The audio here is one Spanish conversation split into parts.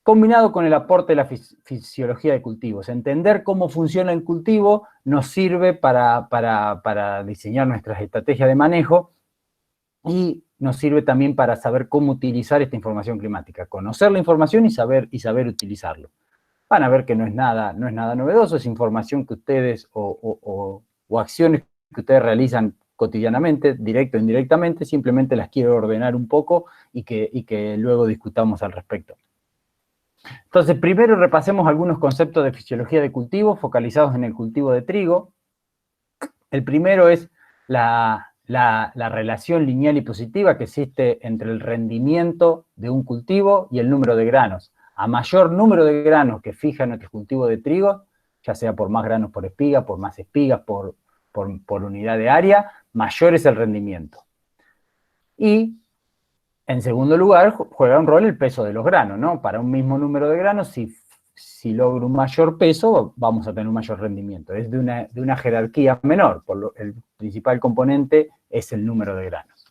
combinado con el aporte de la fisiología de cultivos. Entender cómo funciona el cultivo nos sirve para diseñar nuestras estrategias de manejo y nos sirve también para saber cómo utilizar esta información climática. Conocer la información y saber utilizarlo. Van a ver que no es nada novedoso, es información que ustedes o acciones que ustedes realizan cotidianamente, directo o indirectamente, simplemente las quiero ordenar un poco y que luego discutamos al respecto. Entonces, primero repasemos algunos conceptos de fisiología de cultivo focalizados en el cultivo de trigo. El primero es la relación lineal y positiva que existe entre el rendimiento de un cultivo y el número de granos. A mayor número de granos que fija nuestro cultivo de trigo, ya sea por más granos por espiga, por más espigas, por unidad de área, mayor es el rendimiento. Y, en segundo lugar, juega un rol el peso de los granos, ¿no? Para un mismo número de granos, si logro un mayor peso, vamos a tener un mayor rendimiento. Es de una jerarquía menor, el principal componente es el número de granos.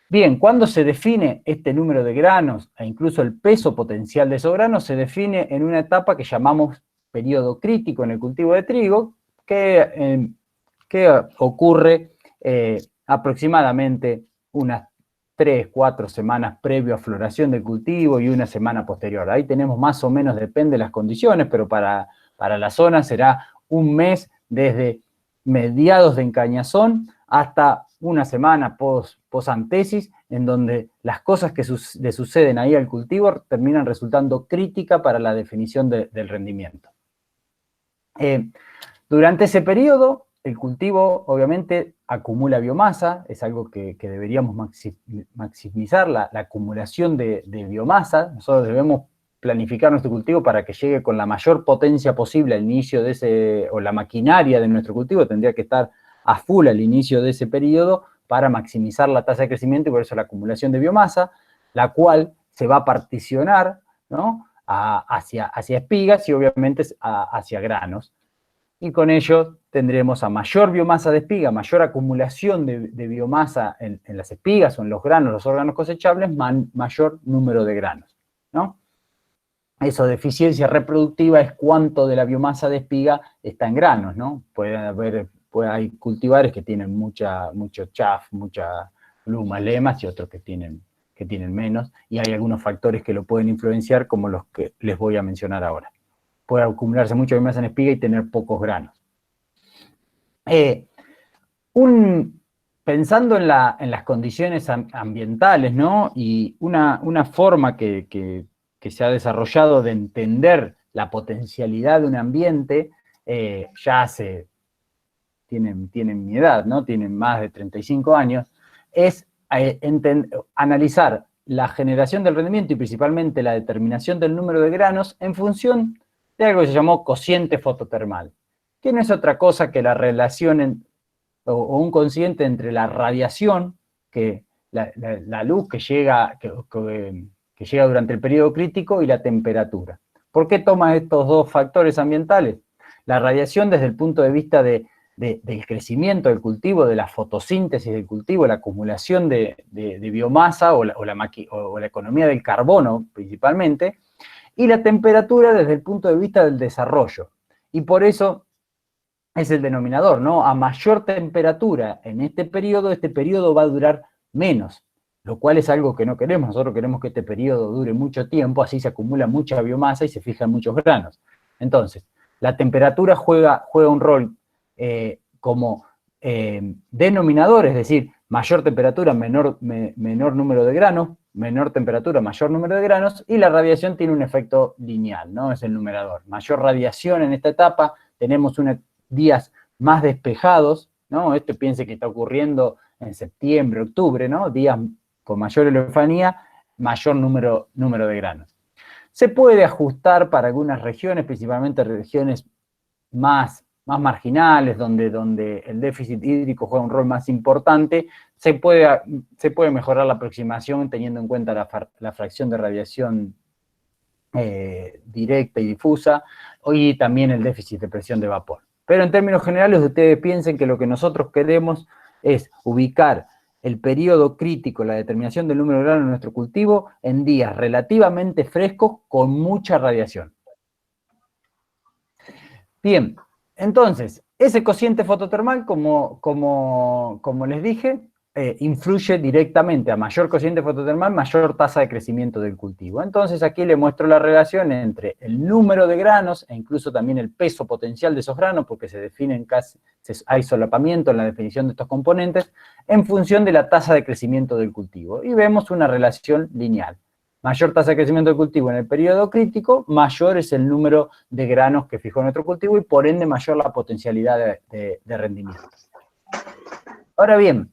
Bien, cuando se define este número de granos e incluso el peso potencial de esos granos, se define en una etapa que llamamos periodo crítico en el cultivo de trigo, que ocurre aproximadamente unas 3-4 semanas previo a floración del cultivo y una semana posterior. Ahí tenemos más o menos, depende de las condiciones, pero para la zona será un mes desde mediados de encañazón hasta una semana post-antesis, en donde las cosas que le suceden ahí al cultivo terminan resultando críticas para la definición del rendimiento. Durante ese periodo, el cultivo obviamente acumula biomasa, es algo que deberíamos maximizar, la acumulación de biomasa. Nosotros debemos planificar nuestro cultivo para que llegue con la mayor potencia posible al inicio de ese, o la maquinaria de nuestro cultivo tendría que estar a full al inicio de ese periodo para maximizar la tasa de crecimiento y por eso la acumulación de biomasa, la cual se va a particionar, ¿no?, hacia espigas y obviamente hacia granos. Y con ello tendremos a mayor biomasa de espiga, mayor acumulación de biomasa en las espigas o en los granos, los órganos cosechables, mayor número de granos, ¿no? Eso de eficiencia reproductiva es cuánto de la biomasa de espiga está en granos, ¿no? Hay cultivares que tienen mucho chaff, mucha luma, lemas, y otros que tienen menos, y hay algunos factores que lo pueden influenciar, como los que les voy a mencionar ahora. Puede acumularse mucha biomasa en espiga y tener pocos granos. Pensando en las condiciones ambientales, ¿no?, y una forma que se ha desarrollado de entender la potencialidad de un ambiente, tienen mi edad, ¿no?, tienen más de 35 años, es analizar la generación del rendimiento y principalmente la determinación del número de granos en función de algo que se llamó cociente fototermal, que no es otra cosa que la relación o un cociente entre la radiación, la luz que llega durante el periodo crítico, y la temperatura. ¿Por qué toma estos dos factores ambientales? La radiación desde el punto de vista del crecimiento del cultivo, de la fotosíntesis del cultivo, la acumulación de biomasa o la economía del carbono principalmente, y la temperatura desde el punto de vista del desarrollo. Y por eso es el denominador, ¿no? A mayor temperatura en este periodo va a durar menos, lo cual es algo que no queremos. Nosotros queremos que este periodo dure mucho tiempo, así se acumula mucha biomasa y se fijan muchos granos. Entonces, la temperatura juega un rol como denominador, es decir, mayor temperatura, menor número de granos, menor temperatura, mayor número de granos, y la radiación tiene un efecto lineal, ¿no? Es el numerador. Mayor radiación en esta etapa, tenemos días más despejados, ¿no? Esto piense que está ocurriendo en septiembre, octubre, ¿no? Días con mayor elefanía, mayor número de granos. Se puede ajustar para algunas regiones, principalmente regiones más marginales, donde el déficit hídrico juega un rol más importante. Se puede mejorar la aproximación teniendo en cuenta la fracción de radiación directa y difusa, y también el déficit de presión de vapor. Pero en términos generales, ustedes piensen que lo que nosotros queremos es ubicar el periodo crítico, la determinación del número de granos de nuestro cultivo en días relativamente frescos con mucha radiación. Bien, entonces, ese cociente fototermal, como les dije, influye directamente a mayor cociente fototermal, mayor tasa de crecimiento del cultivo. Entonces aquí le muestro la relación entre el número de granos e incluso también el peso potencial de esos granos, porque se definen hay solapamiento en la definición de estos componentes, en función de la tasa de crecimiento del cultivo. Y vemos una relación lineal. Mayor tasa de crecimiento del cultivo en el periodo crítico, mayor es el número de granos que fijó nuestro cultivo y por ende mayor la potencialidad de rendimiento. Ahora bien,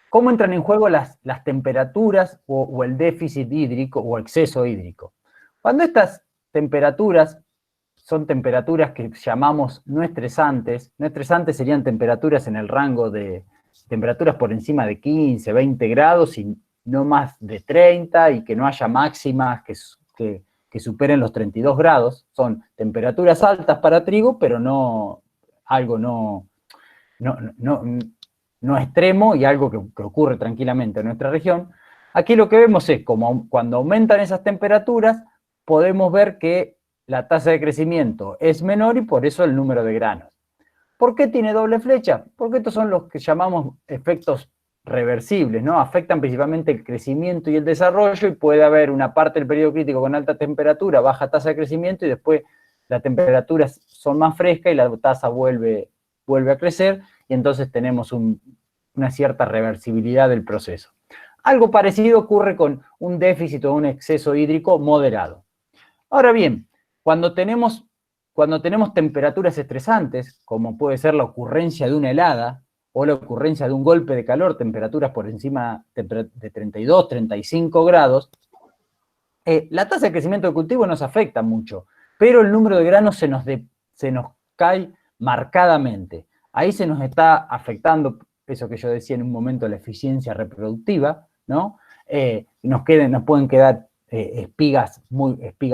¿cómo entran en juego las temperaturas o el déficit hídrico o exceso hídrico? Cuando estas temperaturas son temperaturas que llamamos no estresantes serían temperaturas en el rango de temperaturas por encima de 15, 20 grados y no más de 30 y que no haya máximas que superen los 32 grados. Son temperaturas altas para trigo, pero no algo no extremo y algo que ocurre tranquilamente en nuestra región. Aquí lo que vemos es como cuando aumentan esas temperaturas, podemos ver que la tasa de crecimiento es menor y por eso el número de granos. ¿Por qué tiene doble flecha? Porque estos son los que llamamos efectos reversibles, ¿no? Afectan principalmente el crecimiento y el desarrollo y puede haber una parte del periodo crítico con alta temperatura, baja tasa de crecimiento y después las temperaturas son más frescas y la tasa vuelve a crecer y entonces tenemos una cierta reversibilidad del proceso. Algo parecido ocurre con un déficit o un exceso hídrico moderado. Ahora bien, cuando tenemos temperaturas estresantes, como puede ser la ocurrencia de una helada o la ocurrencia de un golpe de calor, temperaturas por encima de 32, 35 grados, la tasa de crecimiento del cultivo nos afecta mucho, pero el número de granos se nos cae marcadamente. Ahí se nos está afectando, eso que yo decía en un momento, la eficiencia reproductiva, ¿no? Nos pueden quedar espigas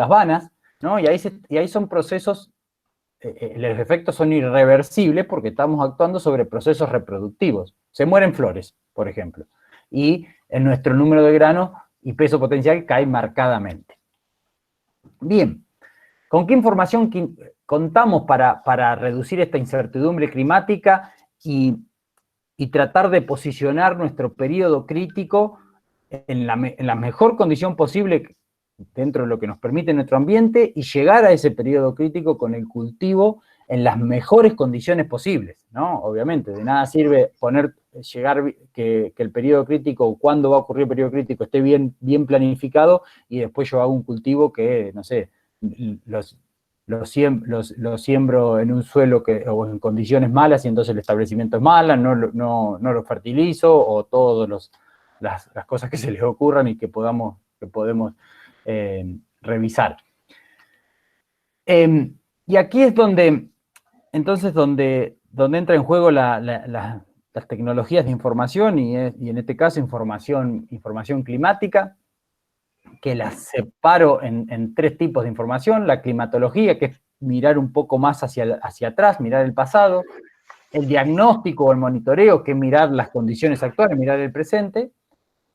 vanas, ¿no? Y ahí son procesos, los efectos son irreversibles porque estamos actuando sobre procesos reproductivos. Se mueren flores, por ejemplo, y en nuestro número de granos y peso potencial cae marcadamente. Bien, ¿con qué información contamos para reducir esta incertidumbre climática y tratar de posicionar nuestro periodo crítico en la mejor condición posible dentro de lo que nos permite nuestro ambiente y llegar a ese periodo crítico con el cultivo en las mejores condiciones posibles, ¿no? Obviamente, de nada sirve que el periodo crítico o cuándo va a ocurrir el periodo crítico esté bien planificado y después yo hago un cultivo que, no sé, lo siembro en un suelo o en condiciones malas y entonces el establecimiento es mala, no lo fertilizo o todas las cosas que se les ocurran y que podemos revisar. Y aquí es donde entra en juego las tecnologías de información y en este caso información climática, que las separo en tres tipos de información: la climatología, que es mirar un poco más hacia atrás, mirar el pasado; el diagnóstico o el monitoreo, que es mirar las condiciones actuales, mirar el presente;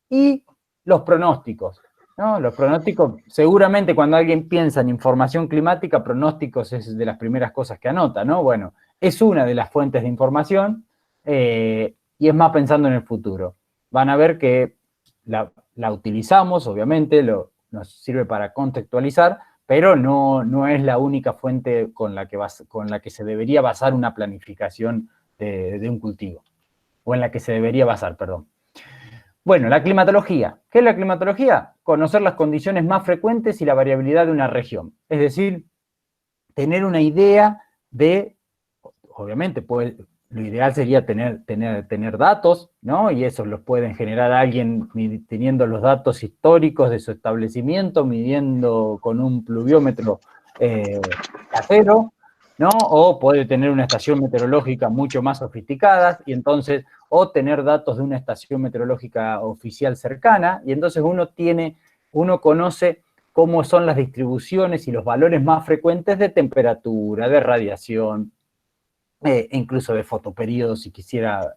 y los pronósticos, ¿no? Los pronósticos, seguramente cuando alguien piensa en información climática, pronósticos es de las primeras cosas que anota, ¿no? Bueno, es una de las fuentes de información y es más pensando en el futuro. Van a ver que la utilizamos, obviamente, nos sirve para contextualizar, pero no es la única fuente con la que se debería basar una planificación de un cultivo, o en la que se debería basar, perdón. Bueno, la climatología. ¿Qué es la climatología? Conocer las condiciones más frecuentes y la variabilidad de una región. Es decir, tener una idea de, obviamente, lo ideal sería tener datos, ¿no? Y esos los pueden generar alguien teniendo los datos históricos de su establecimiento, midiendo con un pluviómetro casero, ¿no? O puede tener una estación meteorológica mucho más sofisticada y entonces, o tener datos de una estación meteorológica oficial cercana, y entonces uno conoce cómo son las distribuciones y los valores más frecuentes de temperatura, de radiación, incluso de fotoperiodos, si quisiera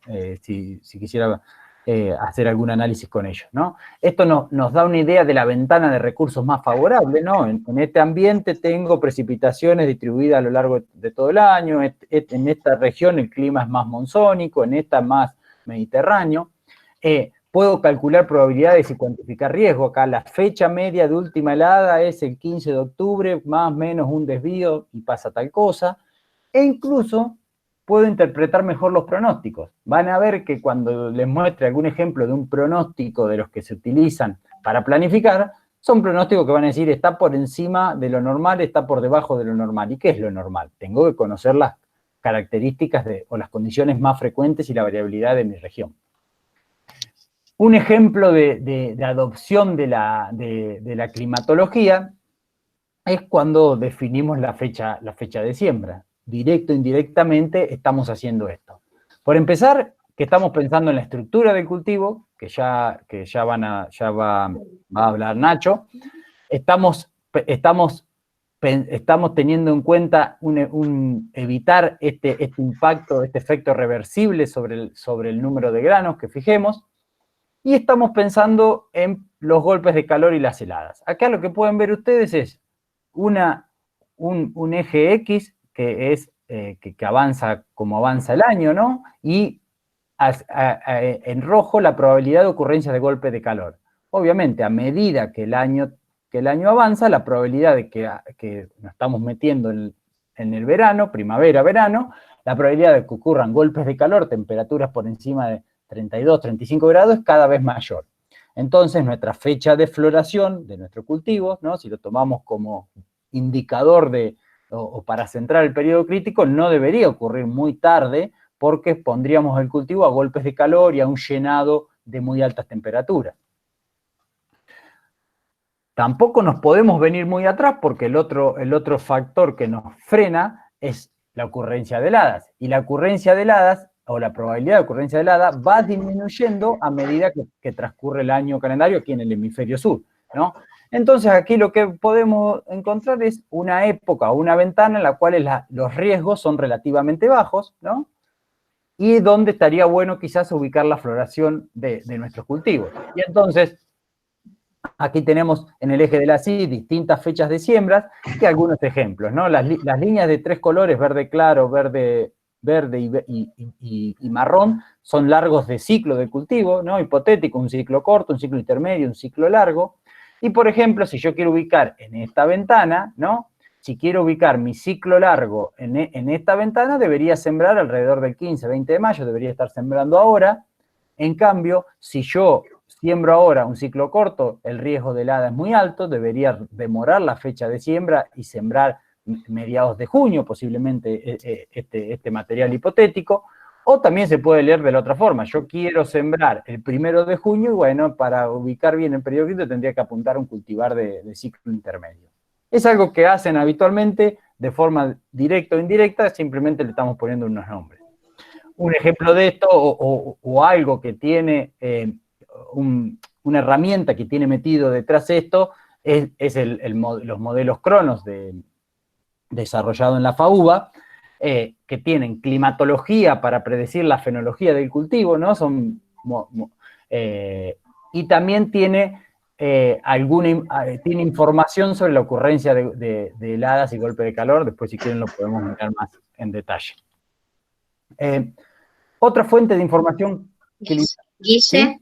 hacer algún análisis con ellos, ¿no? Esto nos da una idea de la ventana de recursos más favorable, ¿no? En este ambiente tengo precipitaciones distribuidas a lo largo de todo el año, en esta región el clima es más monzónico, en esta más mediterráneo. Puedo calcular probabilidades y cuantificar riesgo. Acá la fecha media de última helada es el 15 de octubre, más o menos un desvío y pasa tal cosa. E incluso puedo interpretar mejor los pronósticos. Van a ver que cuando les muestre algún ejemplo de un pronóstico de los que se utilizan para planificar, son pronósticos que van a decir está por encima de lo normal, está por debajo de lo normal. ¿Y qué es lo normal? Tengo que conocer las características o las condiciones más frecuentes y la variabilidad de mi región. Un ejemplo de adopción de la climatología es cuando definimos la fecha de siembra. Directo o indirectamente estamos haciendo esto. Por empezar, que estamos pensando en la estructura del cultivo, que ya va a hablar Nacho. Estamos teniendo en cuenta evitar este impacto, este efecto reversible sobre el número de granos que fijemos. Y estamos pensando en los golpes de calor y las heladas. Acá lo que pueden ver ustedes es un eje X que es que avanza como avanza el año, ¿no? Y en rojo la probabilidad de ocurrencia de golpes de calor. Obviamente, a medida que el año avanza, la probabilidad de que nos estamos metiendo en el verano, primavera, verano, la probabilidad de que ocurran golpes de calor, temperaturas por encima de 32, 35 grados, es cada vez mayor. Entonces, nuestra fecha de floración de nuestro cultivo, ¿no? Si lo tomamos como indicador o para centrar el periodo crítico, no debería ocurrir muy tarde, porque pondríamos el cultivo a golpes de calor y a un llenado de muy altas temperaturas. Tampoco nos podemos venir muy atrás, porque el otro factor que nos frena es la ocurrencia de heladas. Y la ocurrencia de heladas, o la probabilidad de ocurrencia de helada, va disminuyendo a medida que transcurre el año calendario aquí en el hemisferio sur, ¿no? Entonces aquí lo que podemos encontrar es una época o una ventana en la cual los riesgos son relativamente bajos, ¿no? Y donde estaría bueno quizás ubicar la floración de nuestros cultivos. Y entonces, aquí tenemos en el eje de la CID distintas fechas de siembras y algunos ejemplos, ¿no? Las líneas de 3 colores, verde claro, verde y marrón, son largos de ciclo de cultivo, ¿no? Hipotético, un ciclo corto, un ciclo intermedio, un ciclo largo. Y, por ejemplo, si yo quiero ubicar en esta ventana, ¿no? Si quiero ubicar mi ciclo largo en esta ventana, debería sembrar alrededor del 15, 20 de mayo, debería estar sembrando ahora. En cambio, si yo siembro ahora un ciclo corto, el riesgo de helada es muy alto, debería demorar la fecha de siembra y sembrar mediados de junio, posiblemente este material hipotético. O también se puede leer de la otra forma. Yo quiero sembrar el 1 de junio y, bueno, para ubicar bien el periodo crítico tendría que apuntar a un cultivar de ciclo intermedio. Es algo que hacen habitualmente de forma directa o indirecta, simplemente le estamos poniendo unos nombres. Un ejemplo de esto, o algo que tiene una herramienta que tiene metido detrás de esto, es los modelos Cronos desarrollados en la FAUBA, que tienen climatología para predecir la fenología del cultivo, ¿no? Y también tiene información sobre la ocurrencia de heladas y golpe de calor. Después, si quieren, lo podemos mirar más en detalle. Otra fuente de información. Guille, ¿sí?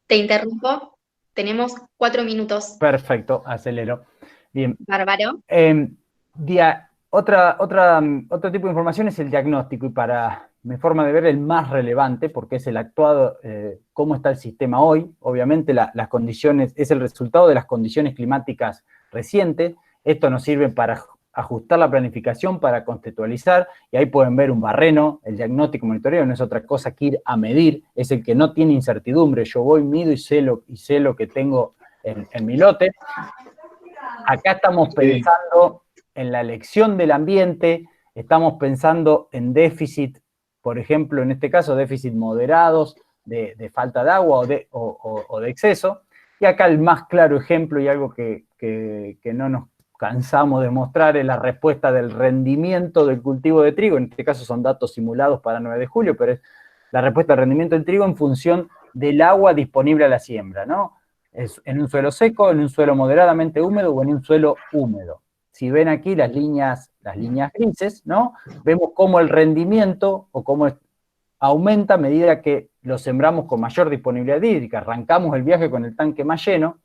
Te interrumpo. Tenemos 4 minutos. Perfecto, acelero. Bien. Bárbaro. Otro tipo de información es el diagnóstico, y para mi forma de ver el más relevante, porque es el actuado, cómo está el sistema hoy. Obviamente las condiciones, es el resultado de las condiciones climáticas recientes. Esto nos sirve para ajustar la planificación, para contextualizar, y ahí pueden ver un barreno. El diagnóstico monitoreo no es otra cosa que ir a medir, es el que no tiene incertidumbre. Yo voy, mido y sé lo que tengo en mi lote. Acá estamos pensando en la elección del ambiente, estamos pensando en déficit, por ejemplo, en este caso, déficit moderados de falta de agua o de exceso. Y acá el más claro ejemplo, y algo que no nos cansamos de mostrar, es la respuesta del rendimiento del cultivo de trigo. En este caso son datos simulados para 9 de julio, pero es la respuesta del rendimiento del trigo en función del agua disponible a la siembra, ¿no? Es en un suelo seco, en un suelo moderadamente húmedo o en un suelo húmedo. Si ven aquí las líneas grises, ¿no? Vemos cómo el rendimiento o cómo aumenta a medida que lo sembramos con mayor disponibilidad hídrica. Arrancamos el viaje con el tanque más lleno.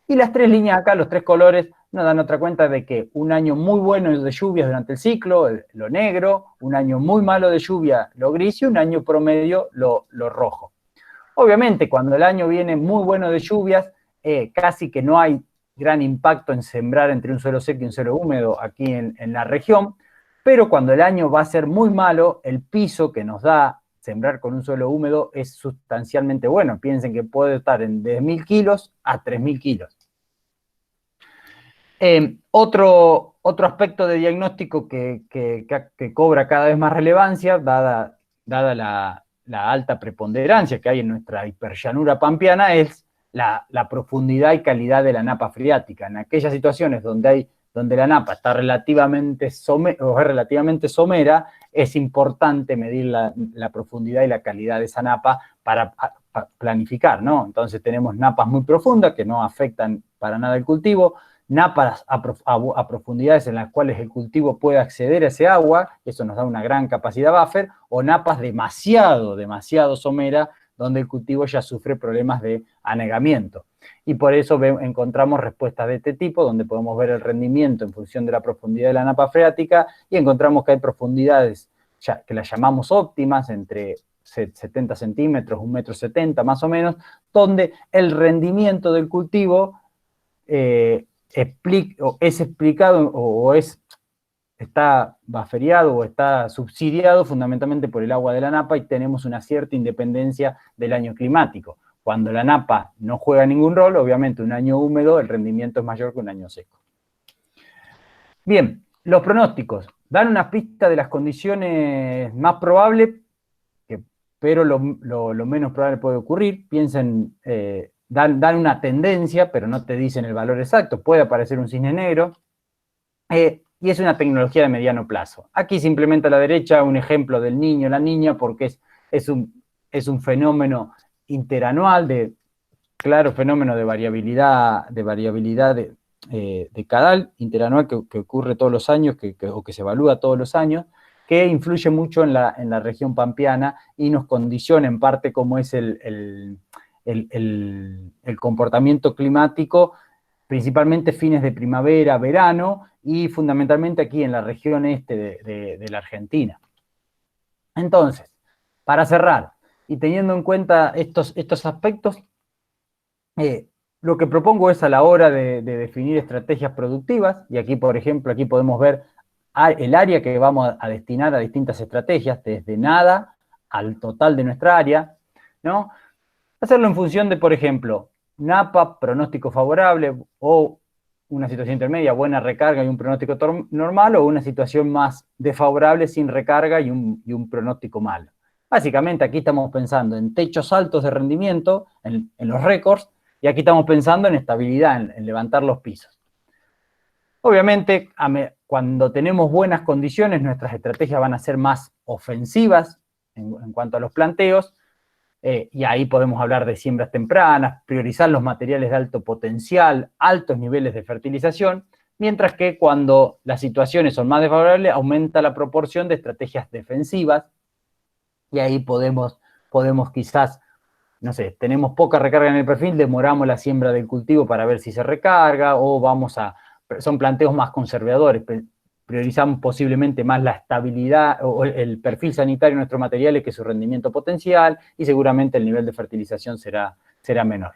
Y las tres líneas acá, los tres colores, nos dan otra cuenta de que un año muy bueno de lluvias durante el ciclo, lo negro, un año muy malo de lluvia, lo gris, y un año promedio, lo rojo. Obviamente, cuando el año viene muy bueno de lluvias, casi que no hay gran impacto en sembrar entre un suelo seco y un suelo húmedo aquí en la región, pero cuando el año va a ser muy malo, el piso que nos da sembrar con un suelo húmedo es sustancialmente bueno. Piensen que puede estar de 10.000 kilos a 3.000 kilos. Otro aspecto de diagnóstico que cobra cada vez más relevancia, dada la alta preponderancia que hay en nuestra hiperllanura pampeana, es la profundidad y calidad de la napa freática. En aquellas situaciones donde la napa está relativamente somera, es importante medir la profundidad y la calidad de esa napa para planificar, ¿no? Entonces tenemos napas muy profundas que no afectan para nada el cultivo, napas a profundidades en las cuales el cultivo puede acceder a ese agua, eso nos da una gran capacidad buffer, o napas demasiado someras, donde el cultivo ya sufre problemas de anegamiento. Y por eso encontramos respuestas de este tipo, donde podemos ver el rendimiento en función de la profundidad de la napa freática, y encontramos que hay profundidades que las llamamos óptimas, entre 70 centímetros, 1,70 m más o menos, donde el rendimiento del cultivo es explicado está bufferiado o está subsidiado fundamentalmente por el agua de la napa, y tenemos una cierta independencia del año climático. Cuando la napa no juega ningún rol, obviamente un año húmedo el rendimiento es mayor que un año seco. Bien, los pronósticos dan una pista de las condiciones más probables, pero lo menos probable puede ocurrir. Piensen, dan una tendencia, pero no te dicen el valor exacto. Puede aparecer un cisne negro, y es una tecnología de mediano plazo. Aquí simplemente a la derecha un ejemplo del niño, la niña, porque es un fenómeno interanual, claro fenómeno de variabilidad de cadal interanual que ocurre todos los años, o que se evalúa todos los años, que influye mucho en la región pampeana y nos condiciona en parte cómo es el comportamiento climático, principalmente fines de primavera, verano, y fundamentalmente aquí en la región este de la Argentina. Entonces, para cerrar, y teniendo en cuenta estos aspectos, lo que propongo es, a la hora de definir estrategias productivas, y aquí, por ejemplo, aquí podemos ver el área que vamos a destinar a distintas estrategias, desde nada al total de nuestra área, ¿no? Hacerlo en función de, por ejemplo, napa, pronóstico favorable, o una situación intermedia, buena recarga y un pronóstico normal, o una situación más desfavorable, sin recarga y un pronóstico malo. Básicamente aquí estamos pensando en techos altos de rendimiento, en los récords, y aquí estamos pensando en estabilidad, en levantar los pisos. Obviamente, cuando tenemos buenas condiciones, nuestras estrategias van a ser más ofensivas en cuanto a los planteos, y ahí podemos hablar de siembras tempranas, priorizar los materiales de alto potencial, altos niveles de fertilización, mientras que cuando las situaciones son más desfavorables, aumenta la proporción de estrategias defensivas, y ahí podemos quizás, no sé, tenemos poca recarga en el perfil, demoramos la siembra del cultivo para ver si se recarga, o son planteos más conservadores, priorizamos posiblemente más la estabilidad o el perfil sanitario de nuestros materiales que su rendimiento potencial, y seguramente el nivel de fertilización será menor.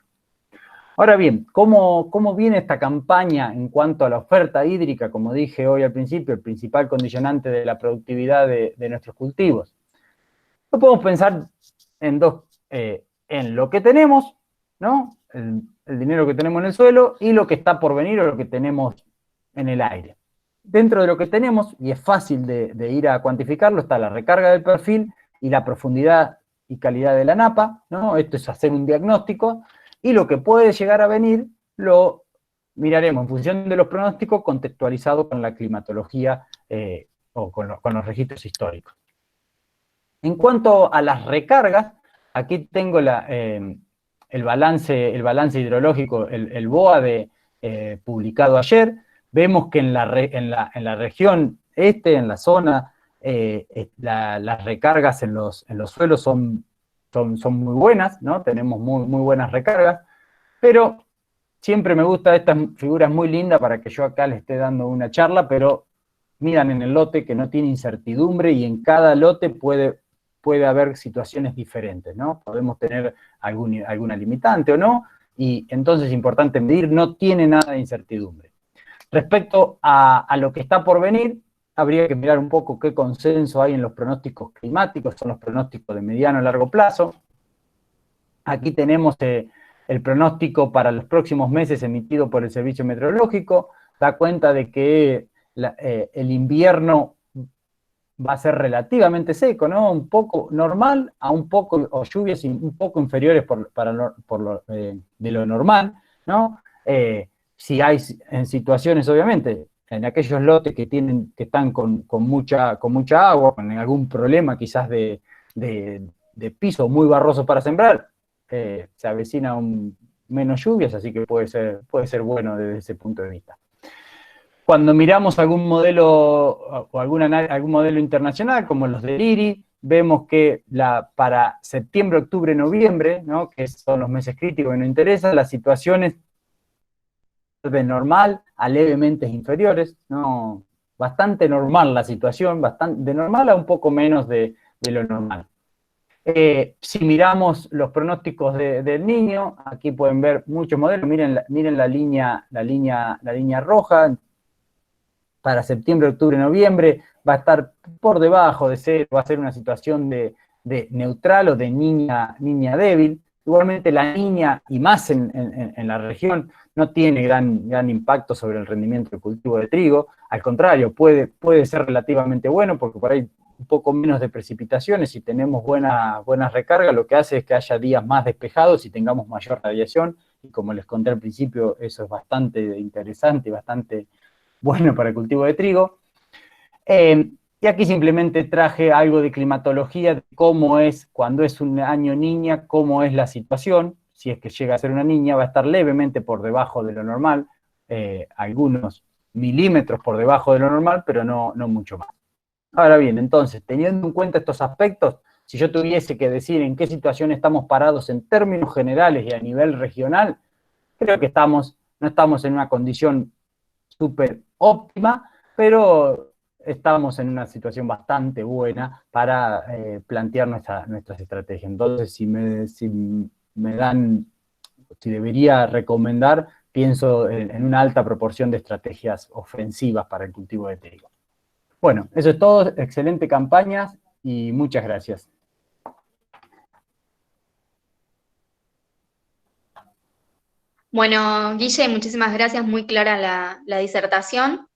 Ahora bien, ¿cómo viene esta campaña en cuanto a la oferta hídrica? Como dije hoy al principio, el principal condicionante de la productividad de nuestros cultivos. Lo podemos pensar en lo que tenemos, ¿no? El dinero que tenemos en el suelo, y lo que está por venir, o lo que tenemos en el aire. Dentro de lo que tenemos, y es fácil de ir a cuantificarlo, está la recarga del perfil y la profundidad y calidad de la napa, ¿no? Esto es hacer un diagnóstico, y lo que puede llegar a venir lo miraremos en función de los pronósticos, contextualizado con la climatología o con los registros históricos. En cuanto a las recargas, aquí tengo el balance hidrológico, el BOA publicado ayer. Vemos que en la región en la zona, las recargas en los suelos son muy buenas, ¿no? Tenemos muy buenas recargas, pero siempre me gusta estas figuras muy lindas para que yo acá le esté dando una charla, pero miran en el lote que no tiene incertidumbre y en cada lote puede haber situaciones diferentes, ¿no? Podemos tener alguna limitante o no, y entonces es importante medir, no tiene nada de incertidumbre. Respecto a lo que está por venir, habría que mirar un poco qué consenso hay en los pronósticos climáticos, son los pronósticos de mediano a largo plazo. Aquí tenemos el pronóstico para los próximos meses emitido por el Servicio Meteorológico, da cuenta de que el invierno va a ser relativamente seco, ¿no? Un poco normal a un poco, o lluvias un poco inferiores de lo normal, ¿no? Si hay en situaciones, obviamente, en aquellos lotes que están con mucha agua, con algún problema quizás de piso muy barroso para sembrar, se avecina menos lluvias, así que puede ser bueno desde ese punto de vista. Cuando miramos algún modelo o algún modelo internacional, como los de IRI, vemos que para septiembre, octubre, noviembre, ¿no? Que son los meses críticos que nos interesan, las situaciones de normal a levemente inferiores, ¿no? Bastante normal la situación, de normal a un poco menos de lo normal. Si miramos los pronósticos del Niño, aquí pueden ver muchos modelos, miren la línea roja. Para septiembre, octubre, noviembre, va a estar por debajo de 0, va a ser una situación de neutral o de niña débil. Igualmente la niña, y más en la región, no tiene gran impacto sobre el rendimiento del cultivo de trigo. Al contrario, puede ser relativamente bueno, porque por ahí un poco menos de precipitaciones, si tenemos buenas recargas, lo que hace es que haya días más despejados y tengamos mayor radiación, y como les conté al principio, eso es bastante interesante y bastante bueno para el cultivo de trigo. Y aquí simplemente traje algo de climatología, de cómo es, cuando es un año niña, cómo es la situación. Si es que llega a ser una niña, va a estar levemente por debajo de lo normal, algunos milímetros por debajo de lo normal, pero no mucho más. Ahora bien, entonces, teniendo en cuenta estos aspectos, si yo tuviese que decir en qué situación estamos parados en términos generales y a nivel regional, creo que no estamos en una condición súper óptima, pero estamos en una situación bastante buena para plantear nuestras estrategias. Entonces, si debería recomendar, pienso en una alta proporción de estrategias ofensivas para el cultivo de trigo. Bueno, eso es todo, excelente campaña y muchas gracias. Bueno, Guille, muchísimas gracias, muy clara la disertación.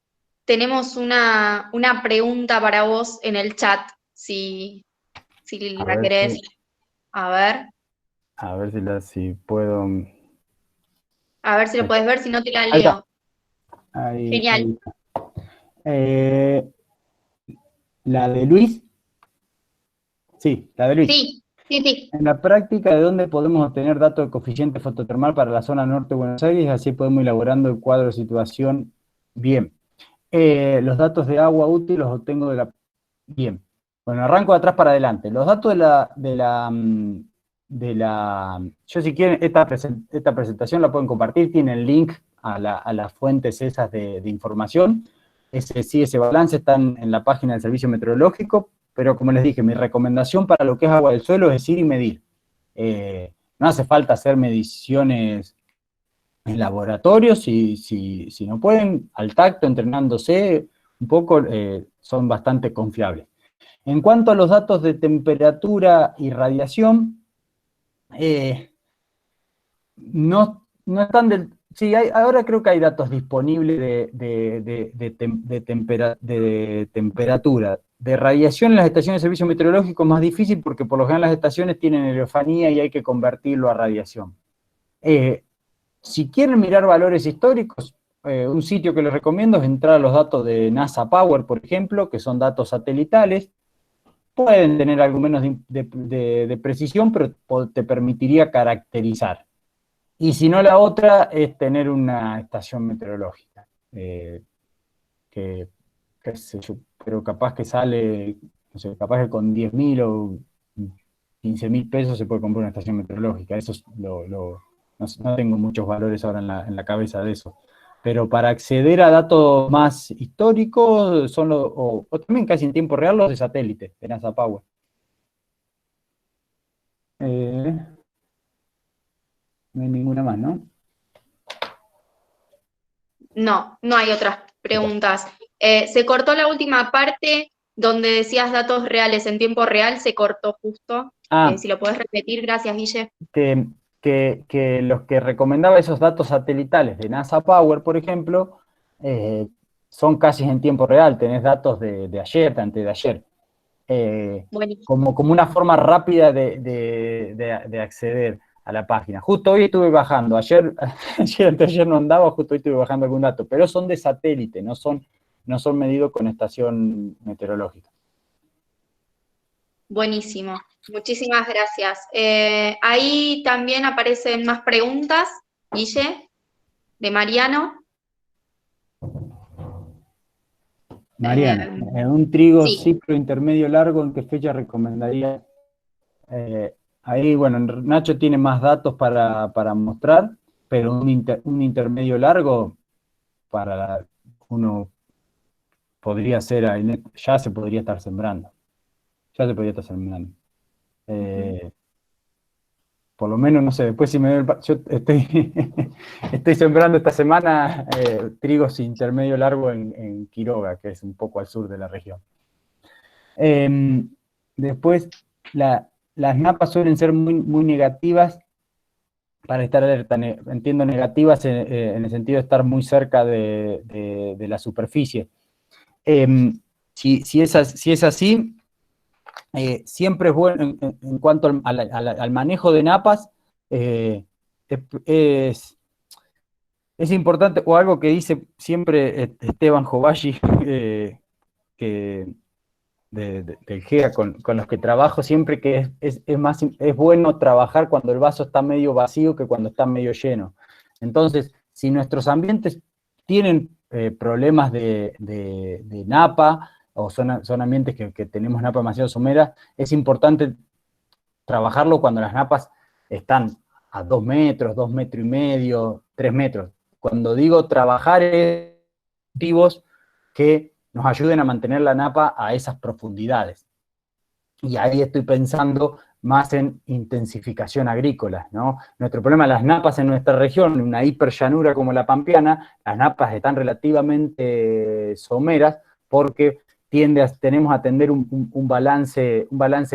Tenemos una pregunta para vos en el chat, si la querés. A ver. A ver si puedo. A ver si lo podés ver, si no te la Ahí está. leo. Genial. Ahí está. ¿La de Luis? Sí, la de Luis. Sí. En la práctica, ¿de dónde podemos obtener datos de coeficiente fototermal para la zona norte de Buenos Aires? Así podemos ir elaborando el cuadro de situación bien. Los datos de agua útil los obtengo de la... Bien. Bueno, arranco de atrás para adelante. Los datos yo si quieren, esta presentación la pueden compartir, tienen link a las fuentes esas de información. Ese balance está en la página del Servicio Meteorológico, pero como les dije, mi recomendación para lo que es agua del suelo es ir y medir. No hace falta hacer mediciones en laboratorio, si no pueden, al tacto, entrenándose un poco, son bastante confiables. En cuanto a los datos de temperatura y radiación, no están del... Sí, ahora creo que hay datos disponibles de temperatura. De radiación en las estaciones de servicio meteorológico es más difícil porque por lo general las estaciones tienen heliofanía y hay que convertirlo a radiación. Si quieren mirar valores históricos, un sitio que les recomiendo es entrar a los datos de NASA Power, por ejemplo, que son datos satelitales. pueden tener algo menos de precisión, pero te permitiría caracterizar. Y si no, la otra es tener una estación meteorológica, que qué sé yo, pero capaz que sale, no sé, capaz que con 10.000 o 15.000 pesos se puede comprar una estación meteorológica. Eso es no tengo muchos valores ahora en la cabeza de eso. Pero para acceder a datos más históricos, o también casi en tiempo real, los de satélite, de NASA Power. No hay ninguna más, ¿no? No, no hay otras preguntas. Se cortó la última parte donde decías datos reales en tiempo real, se cortó justo. Si lo podés repetir, gracias, Guille. Que los que recomendaba esos datos satelitales de NASA Power, por ejemplo, son casi en tiempo real. Tenés datos de ayer, de antes de ayer. Como una forma rápida de acceder a la página. Justo hoy estuve bajando, anteayer no andaba, justo hoy estuve bajando algún dato, pero son de satélite, no son medidos con estación meteorológica. Buenísimo, muchísimas gracias. Ahí también aparecen más preguntas, Guille, de Mariano. Mariano, un trigo sí. ciclo intermedio largo, ¿en qué fecha recomendaría? Ahí, bueno, Nacho tiene más datos para mostrar, pero un intermedio largo uno podría ser, ya se podría estar sembrando. Ya se podría estar sembrando. Por lo menos, no sé, después si me doy yo estoy sembrando esta semana trigos intermedio largo en Quiroga, que es un poco al sur de la región. Después, las napas suelen ser muy, muy negativas para estar alerta. Entiendo negativas en el sentido de estar muy cerca de la superficie. Si es así, siempre es bueno en cuanto al manejo de napas, es importante, o algo que dice siempre Esteban Jovashi, del GEA con los que trabajo siempre, que es bueno trabajar cuando el vaso está medio vacío que cuando está medio lleno. Entonces, si nuestros ambientes tienen problemas de napa, o son ambientes que tenemos napas demasiado someras, es importante trabajarlo cuando las napas están a 2 metros, 2 metros y medio, 3 metros. Cuando digo trabajar, es activos que nos ayuden a mantener la napa a esas profundidades. Y ahí estoy pensando más en intensificación agrícola, ¿no? Nuestro problema, las napas en nuestra región, en una hiperllanura como la pampeana, las napas están relativamente someras porque tenemos a tener un balance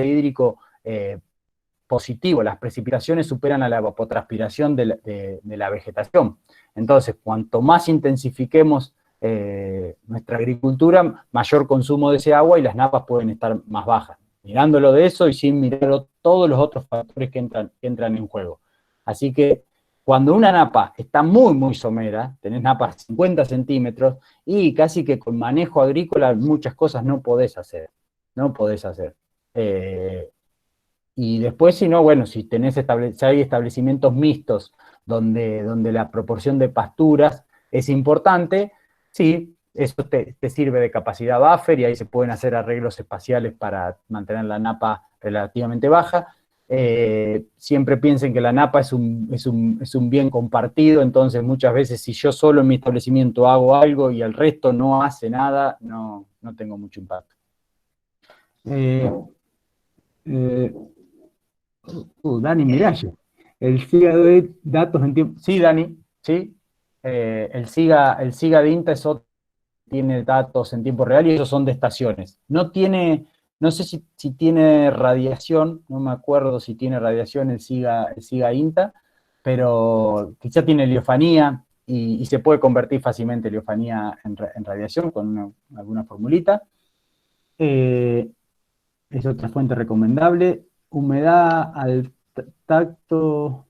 hídrico positivo. Las precipitaciones superan a la evapotranspiración de la vegetación. Entonces, cuanto más intensifiquemos nuestra agricultura, mayor consumo de ese agua y las napas pueden estar más bajas. Mirándolo de eso y sin mirar todos los otros factores que entran en juego. Así que cuando una napa está muy, muy somera, tenés napas 50 centímetros y casi que con manejo agrícola muchas cosas no podés hacer. No podés hacer. Y después, si no, bueno, si hay establecimientos mixtos donde la proporción de pasturas es importante, sí, eso te sirve de capacidad buffer y ahí se pueden hacer arreglos espaciales para mantener la napa relativamente baja. Siempre piensen que la napa es un bien compartido, entonces muchas veces si yo solo en mi establecimiento hago algo y el resto no hace nada, no tengo mucho impacto. Dani Miralles. El SIGA de datos en tiempo. Sí, Dani, sí. El SIGA de INTA tiene datos en tiempo real y esos son de estaciones. No sé si tiene radiación, no me acuerdo si tiene radiación el SIGA INTA, pero quizá tiene heliofanía y se puede convertir fácilmente heliofanía en radiación con alguna formulita. Es otra fuente recomendable. Humedad al tacto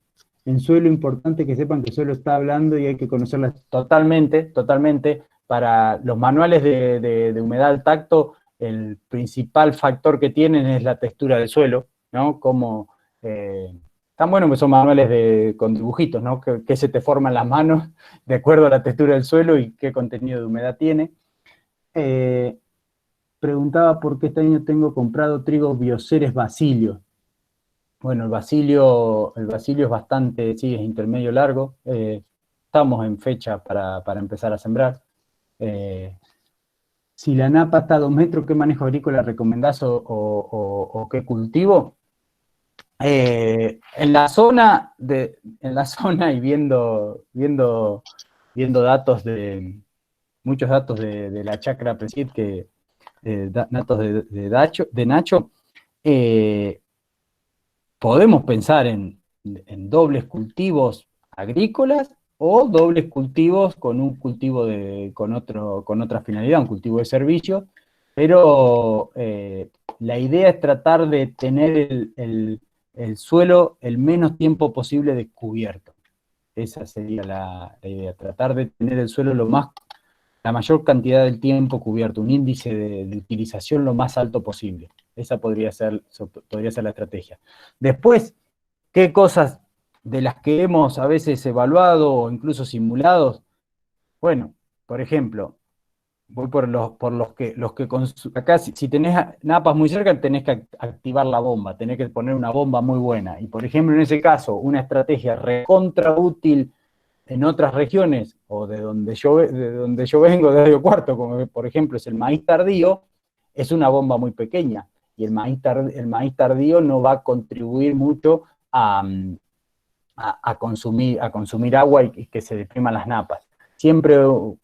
en suelo, importante que sepan que suelo está hablando y hay que conocerla totalmente. Para los manuales de humedad al tacto el principal factor que tienen es la textura del suelo, ¿no? Como, tan bueno que son manuales con dibujitos, ¿no? Que se te forman las manos de acuerdo a la textura del suelo y qué contenido de humedad tiene. Preguntaba por qué este año tengo comprado trigo Bioceres Basilio. Bueno, el basilio es bastante, sí, es intermedio largo. Estamos en fecha para empezar a sembrar. Si la napa está a 2 metros, ¿qué manejo agrícola recomendás o qué cultivo? En la zona y viendo datos muchos datos de la chacra Presid, datos de Nacho, podemos pensar en dobles cultivos agrícolas o dobles cultivos con un cultivo con otra finalidad, un cultivo de servicio, pero la idea es tratar de tener el suelo el menos tiempo posible descubierto. Esa sería la idea, tratar de tener el suelo la mayor cantidad del tiempo cubierto, un índice de utilización lo más alto posible. Esa podría ser la estrategia. Después, ¿qué cosas de las que hemos a veces evaluado o incluso simulados? Bueno, por ejemplo, voy por los que acá si tenés napas muy cerca, tenés que activar la bomba, tenés que poner una bomba muy buena. Y por ejemplo, en ese caso, una estrategia recontra útil en otras regiones, o de donde yo vengo, de Río Cuarto, como por ejemplo es el maíz tardío, es una bomba muy pequeña, y el maíz tardío no va a contribuir mucho a consumir agua y que se depriman las napas. Siempre,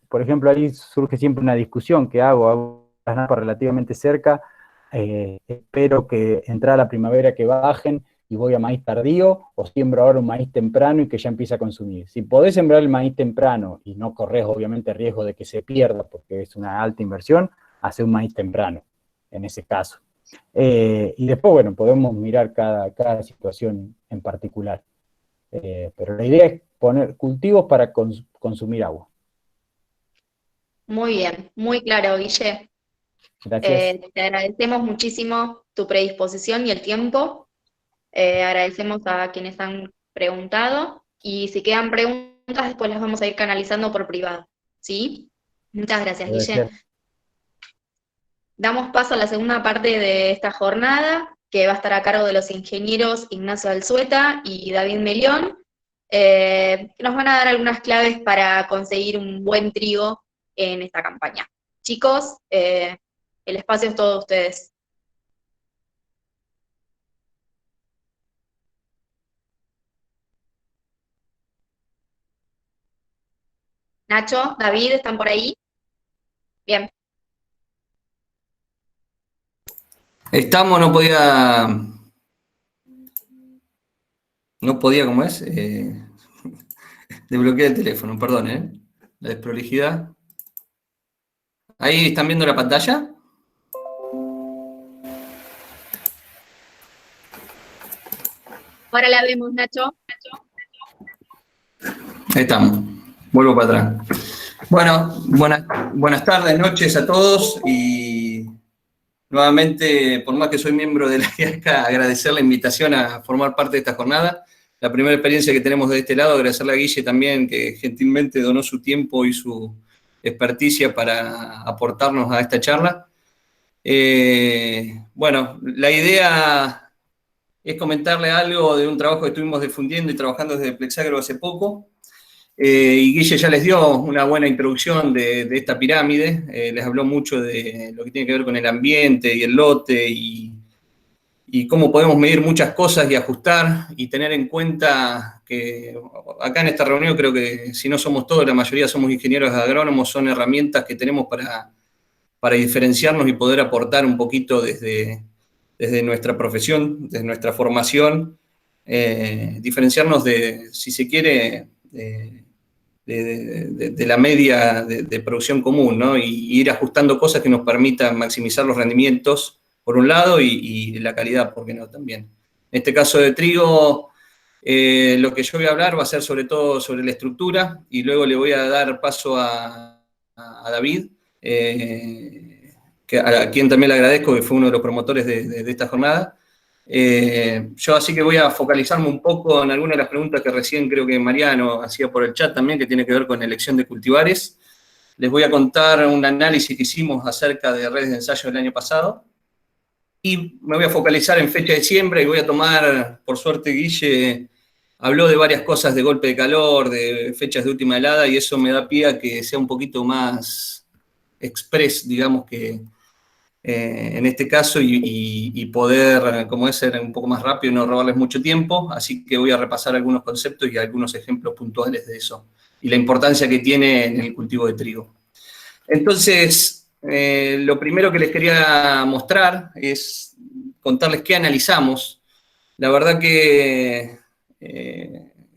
por ejemplo, ahí surge siempre una discusión que hago las napas relativamente cerca, espero que entrada la primavera que bajen y voy a maíz tardío, o siembro ahora un maíz temprano y que ya empieza a consumir. Si podés sembrar el maíz temprano y no corres obviamente riesgo de que se pierda porque es una alta inversión, hace un maíz temprano, en ese caso. Y después, bueno, podemos mirar cada situación en particular. Pero la idea es poner cultivos para consumir agua. Muy bien, muy claro, Guille. Gracias. Te agradecemos muchísimo tu predisposición y el tiempo. Agradecemos a quienes han preguntado y si quedan preguntas, después las vamos a ir canalizando por privado. ¿Sí? Muchas gracias, Guille. Gracias. Damos paso a la segunda parte de esta jornada, que va a estar a cargo de los ingenieros Ignacio Alzueta y David Melión, que nos van a dar algunas claves para conseguir un buen trigo en esta campaña. Chicos, el espacio es todo de ustedes. Nacho, David, ¿están por ahí? Bien. Estamos, no podía, ¿cómo es? Desbloquear el teléfono, perdón, la desprolijidad. ¿Ahí están viendo la pantalla? Ahora la vemos, Nacho. Ahí estamos. Vuelvo para atrás. Bueno, buenas tardes, noches a todos y nuevamente, por más que soy miembro de la IACA, agradecer la invitación a formar parte de esta jornada. La primera experiencia que tenemos de este lado, agradecerle a Guille también, que gentilmente donó su tiempo y su experticia para aportarnos a esta charla. Bueno, la idea es comentarle algo de un trabajo que estuvimos difundiendo y trabajando desde Plexagro hace poco. Y Guille ya les dio una buena introducción de esta pirámide, les habló mucho de lo que tiene que ver con el ambiente y el lote y cómo podemos medir muchas cosas y ajustar y tener en cuenta que acá en esta reunión creo que si no somos todos, la mayoría somos ingenieros agrónomos, son herramientas que tenemos para diferenciarnos y poder aportar un poquito desde nuestra profesión, desde nuestra formación, diferenciarnos si se quiere, de la media de producción común, ¿no? Y ir ajustando cosas que nos permitan maximizar los rendimientos, por un lado, y la calidad, ¿por qué no? También. En este caso de trigo, lo que yo voy a hablar va a ser sobre todo sobre la estructura, y luego le voy a dar paso a David, a quien también le agradezco, que fue uno de los promotores de esta jornada. Yo así que voy a focalizarme un poco en algunas de las preguntas que recién creo que Mariano hacía por el chat también, que tiene que ver con elección de cultivares. Les voy a contar un análisis que hicimos acerca de redes de ensayo del año pasado. Y me voy a focalizar en fecha de siembra y voy a tomar, por suerte Guille habló de varias cosas de golpe de calor, de fechas de última helada, y eso me da pie a que sea un poquito más express, digamos, que en este caso, y poder, como es, ser un poco más rápido y no robarles mucho tiempo. Así que voy a repasar algunos conceptos y algunos ejemplos puntuales de eso, y la importancia que tiene en el cultivo de trigo. Entonces, lo primero que les quería mostrar es contarles qué analizamos. La verdad que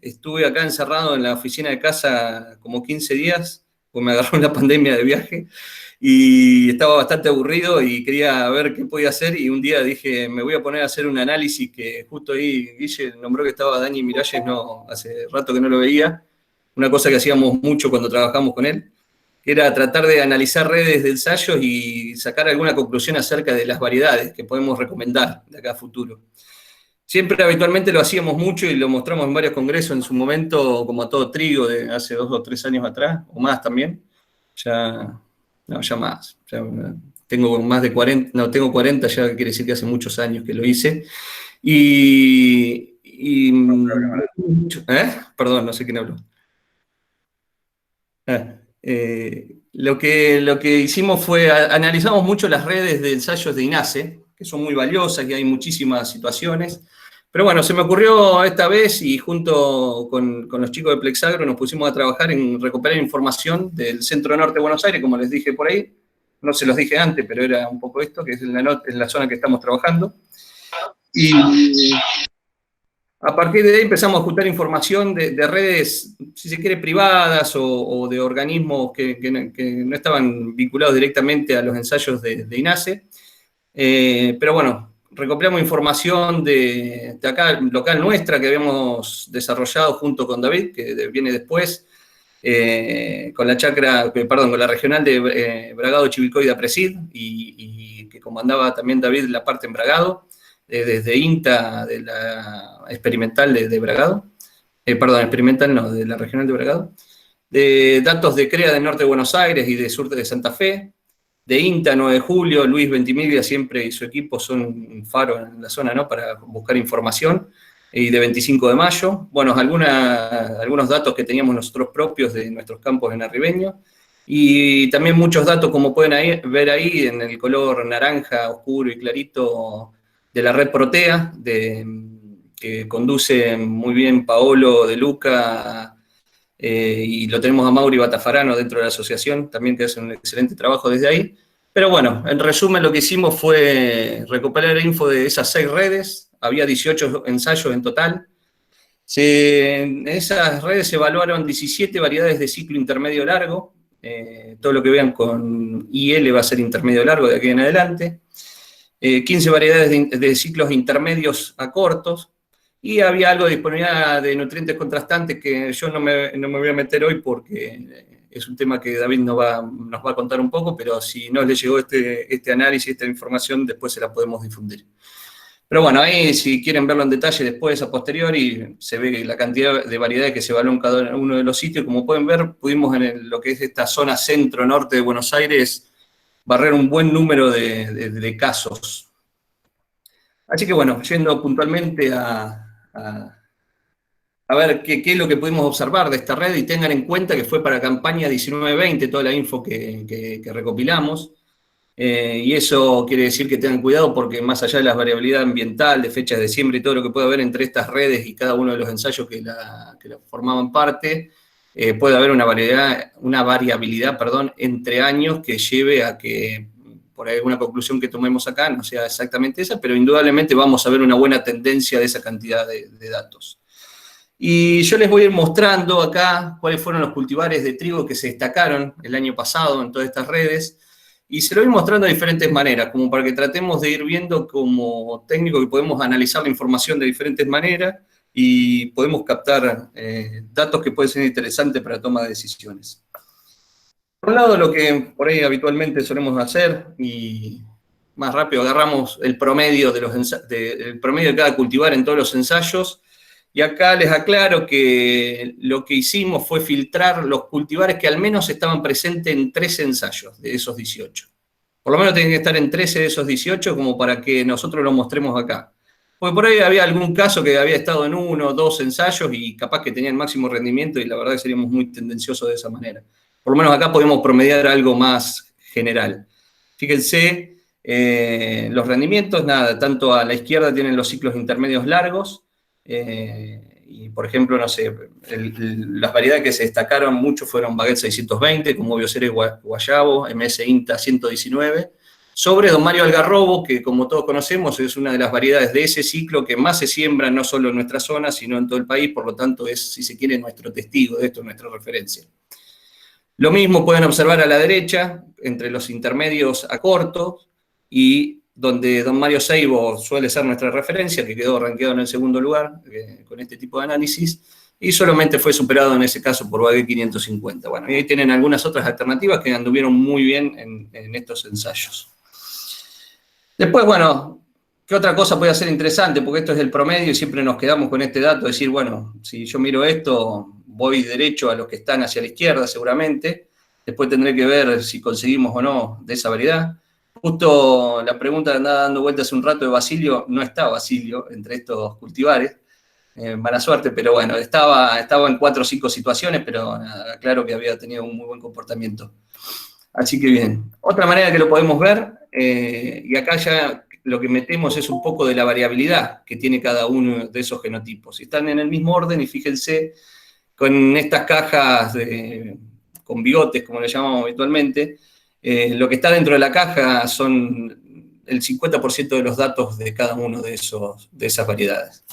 estuve acá encerrado en la oficina de casa como 15 días, pues me agarró la pandemia de viaje, y estaba bastante aburrido y quería ver qué podía hacer, y un día dije, me voy a poner a hacer un análisis, que justo ahí Guille nombró que estaba Dani Miralles, no, hace rato que no lo veía, una cosa que hacíamos mucho cuando trabajamos con él, que era tratar de analizar redes de ensayos y sacar alguna conclusión acerca de las variedades que podemos recomendar de acá a futuro. Siempre habitualmente lo hacíamos mucho y lo mostramos en varios congresos en su momento, como a todo trigo de hace 2 o 3 años atrás, o más también. Ya más. Ya tengo más de 40, no, tengo 40, ya quiere decir que hace muchos años que lo hice. Perdón, no sé quién habló. Lo que hicimos fue, analizamos mucho las redes de ensayos de INASE, que son muy valiosas y hay muchísimas situaciones. Pero bueno, se me ocurrió esta vez, y junto con los chicos de Plexagro nos pusimos a trabajar en recuperar información del centro norte de Buenos Aires, como les dije por ahí. No se los dije antes, pero era un poco esto, que es en la zona que estamos trabajando. Y a partir de ahí empezamos a juntar información de redes, si se quiere, privadas o de organismos que no estaban vinculados directamente a los ensayos de INASE. Pero bueno, recopilamos información de acá, local nuestra, que habíamos desarrollado junto con David, que viene después, con la regional de Bragado, Chivilcoy y Apresid, y que comandaba también David la parte en Bragado, desde INTA, de la experimental de Bragado, experimental no, de la regional de Bragado, de datos de CREA del norte de Buenos Aires y de sur de Santa Fe, de INTA 9 de julio, Luis Ventimiglia siempre y su equipo son un faro en la zona, ¿no?, para buscar información, y de 25 de mayo, bueno, algunos datos que teníamos nosotros propios de nuestros campos en Arribeño, y también muchos datos, como pueden ver ahí, en el color naranja oscuro y clarito, de la red Protea, que conduce muy bien Paolo De Luca, y lo tenemos a Mauri Batafarano dentro de la asociación, también, que hace un excelente trabajo desde ahí. Pero bueno, en resumen lo que hicimos fue recuperar info de esas 6 redes, había 18 ensayos en total. En esas redes se evaluaron 17 variedades de ciclo intermedio largo, todo lo que vean con IL va a ser intermedio largo de aquí en adelante, 15 variedades de ciclos intermedios a cortos, y había algo de disponibilidad de nutrientes contrastantes que yo no me voy a meter hoy porque es un tema que David nos va a contar un poco, pero si no les llegó este análisis, esta información, después se la podemos difundir. Pero bueno, ahí si quieren verlo en detalle después, a posteriori, se ve la cantidad de variedades que se evaluó en cada uno de los sitios. Como pueden ver, pudimos en lo que es esta zona centro-norte de Buenos Aires barrer un buen número de casos. Así que bueno, yendo puntualmente a ver qué es lo que pudimos observar de esta red, y tengan en cuenta que fue para campaña 19-20 toda la info que recopilamos, y eso quiere decir que tengan cuidado, porque más allá de la variabilidad ambiental, de fechas de siembra y todo lo que puede haber entre estas redes y cada uno de los ensayos que la formaban parte, puede haber una variabilidad entre años que lleve a que por alguna conclusión que tomemos acá no sea exactamente esa, pero indudablemente vamos a ver una buena tendencia de esa cantidad de datos. Y yo les voy a ir mostrando acá cuáles fueron los cultivares de trigo que se destacaron el año pasado en todas estas redes, y se lo voy mostrando de diferentes maneras, como para que tratemos de ir viendo como técnico que podemos analizar la información de diferentes maneras y podemos captar datos que pueden ser interesantes para la toma de decisiones. Por un lado, lo que por ahí habitualmente solemos hacer, y más rápido agarramos el promedio el promedio de cada cultivar en todos los ensayos, y acá les aclaro que lo que hicimos fue filtrar los cultivares que al menos estaban presentes en 13 ensayos de esos 18. Por lo menos tienen que estar en 13 de esos 18 como para que nosotros lo mostremos acá. Porque por ahí había algún caso que había estado en 1 o 2 ensayos y capaz que tenía el máximo rendimiento y la verdad que seríamos muy tendenciosos de esa manera. Por lo menos acá podemos promediar algo más general. Fíjense, los rendimientos, nada, tanto a la izquierda tienen los ciclos intermedios largos, y por ejemplo, no sé, las variedades que se destacaron mucho fueron Baguette 620, como Obvio Ceres Guayabo, MS INTA 119, sobre Don Mario Algarrobo, que como todos conocemos es una de las variedades de ese ciclo que más se siembra no solo en nuestra zona, sino en todo el país, por lo tanto es, si se quiere, nuestro testigo de esto, nuestra referencia. Lo mismo pueden observar a la derecha, entre los intermedios a cortos, y donde Don Mario Seibo suele ser nuestra referencia, que quedó rankeado en el segundo lugar con este tipo de análisis, y solamente fue superado en ese caso por Baguette 550. Bueno, y ahí tienen algunas otras alternativas que anduvieron muy bien en estos ensayos. Después, bueno, ¿qué otra cosa puede ser interesante? Porque esto es el promedio y siempre nos quedamos con este dato, decir, bueno, si yo miro esto, voy derecho a los que están hacia la izquierda seguramente, después tendré que ver si conseguimos o no de esa variedad. Justo la pregunta que andaba dando vueltas hace un rato de Basilio, no está Basilio entre estos cultivares, mala suerte, pero bueno, estaba en 4 o 5 situaciones, pero nada, claro que había tenido un muy buen comportamiento. Así que bien. Otra manera que lo podemos ver, y acá ya lo que metemos es un poco de la variabilidad que tiene cada uno de esos genotipos. Están en el mismo orden y fíjense, con estas cajas con bigotes, como le llamamos habitualmente, lo que está dentro de la caja son el 50% de los datos de cada uno de esas variedades.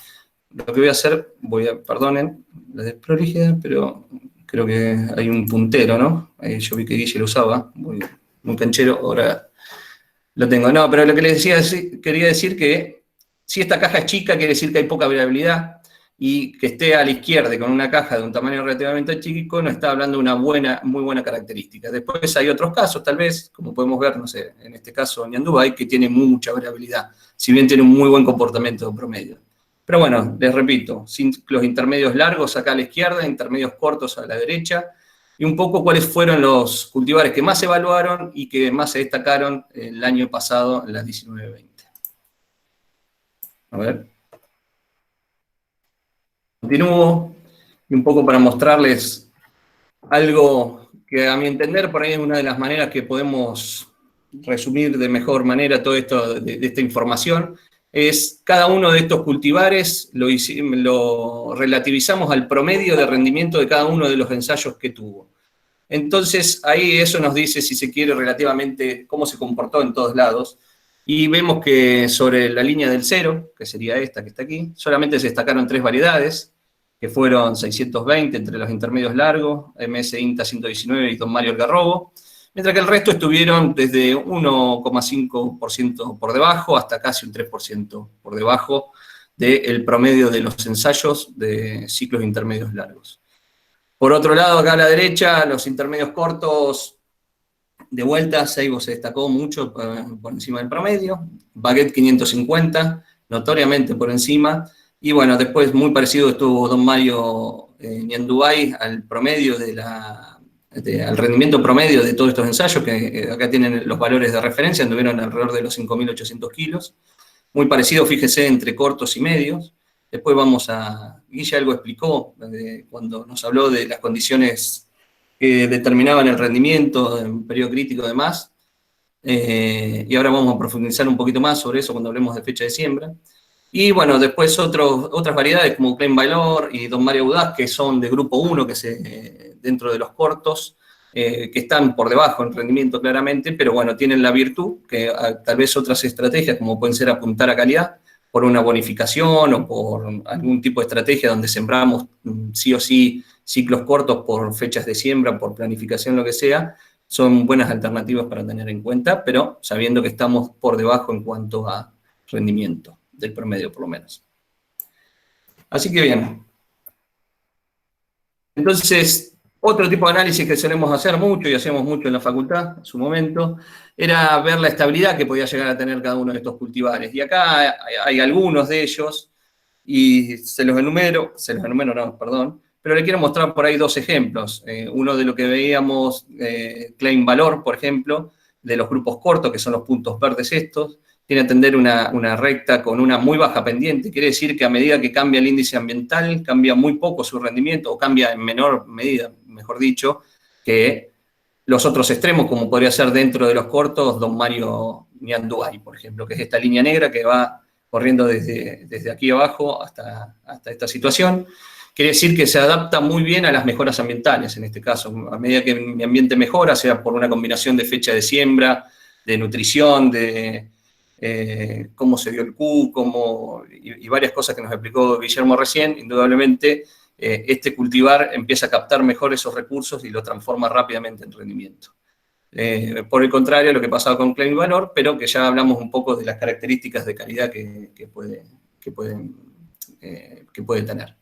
Lo que voy a hacer, perdonen la desprolijidad, pero creo que hay un puntero, ¿no? Yo vi que Guille lo usaba, muy canchero, ahora lo tengo. No, pero lo que les decía, quería decir que si esta caja es chica, quiere decir que hay poca variabilidad, y que esté a la izquierda y con una caja de un tamaño relativamente chico, no está hablando de una muy buena característica. Después hay otros casos, tal vez, como podemos ver, no sé, en este caso Ñandubay, que tiene mucha variabilidad, si bien tiene un muy buen comportamiento promedio. Pero bueno, les repito, ciclos intermedios largos acá a la izquierda, intermedios cortos a la derecha, y un poco cuáles fueron los cultivares que más se evaluaron y que más se destacaron el año pasado, en las 19-20. A ver. Continúo, y un poco para mostrarles algo que a mi entender por ahí es una de las maneras que podemos resumir de mejor manera todo esto de esta información, es cada uno de estos cultivares lo relativizamos al promedio de rendimiento de cada uno de los ensayos que tuvo. Entonces, ahí eso nos dice, si se quiere, relativamente cómo se comportó en todos lados. Y vemos que sobre la línea del 0, que sería esta que está aquí, solamente se destacaron 3 variedades, que fueron 620 entre los intermedios largos, MS INTA 119 y Don Mario Algarrobo, mientras que el resto estuvieron desde 1,5% por debajo hasta casi un 3% por debajo del promedio de los ensayos de ciclos intermedios largos. Por otro lado, acá a la derecha, los intermedios cortos, de vuelta, Seibo se destacó mucho por encima del promedio, Baguette 550, notoriamente por encima, y bueno, después muy parecido estuvo Don Mario Ñandubay al promedio al rendimiento promedio de todos estos ensayos, que acá tienen los valores de referencia, anduvieron alrededor de los 5.800 kilos, muy parecido, fíjese, entre cortos y medios. Después vamos Guille algo explicó cuando nos habló de las condiciones que determinaban el rendimiento en un periodo crítico y demás, y ahora vamos a profundizar un poquito más sobre eso cuando hablemos de fecha de siembra. Y bueno, después otras variedades como Klein Baylor y Don Mario Audaz, que son de grupo 1, dentro de los cortos, que están por debajo en rendimiento claramente, pero bueno, tienen la virtud que tal vez otras estrategias, como pueden ser apuntar a calidad, por una bonificación o por algún tipo de estrategia donde sembramos sí o sí ciclos cortos por fechas de siembra, por planificación, lo que sea, son buenas alternativas para tener en cuenta, pero sabiendo que estamos por debajo en cuanto a rendimiento, del promedio por lo menos. Así que bien. Entonces, Otro tipo de análisis que solemos hacer mucho y hacemos mucho en la facultad en su momento, era ver la estabilidad que podía llegar a tener cada uno de estos cultivares. Y acá hay algunos de ellos, y se los enumero no, perdón, pero le quiero mostrar por ahí dos ejemplos. Uno de lo que veíamos, Klein Valor, por ejemplo, de los grupos cortos, que son los puntos verdes estos, tiene que atender una recta con una muy baja pendiente. Quiere decir que a medida que cambia el índice ambiental, cambia muy poco su rendimiento, o cambia en menor medida, mejor dicho, que los otros extremos, como podría ser dentro de los cortos, Don Mario Ñanduay, por ejemplo, que es esta línea negra que va corriendo desde aquí abajo hasta esta situación. Quiere decir que se adapta muy bien a las mejoras ambientales, en este caso. A medida que mi ambiente mejora, sea por una combinación de fecha de siembra, de nutrición, de cómo se dio el Q, y varias cosas que nos explicó Guillermo recién, indudablemente este cultivar empieza a captar mejor esos recursos y lo transforma rápidamente en rendimiento. Por el contrario, lo que pasaba con Klein Valor, pero que ya hablamos un poco de las características de calidad que puede tener.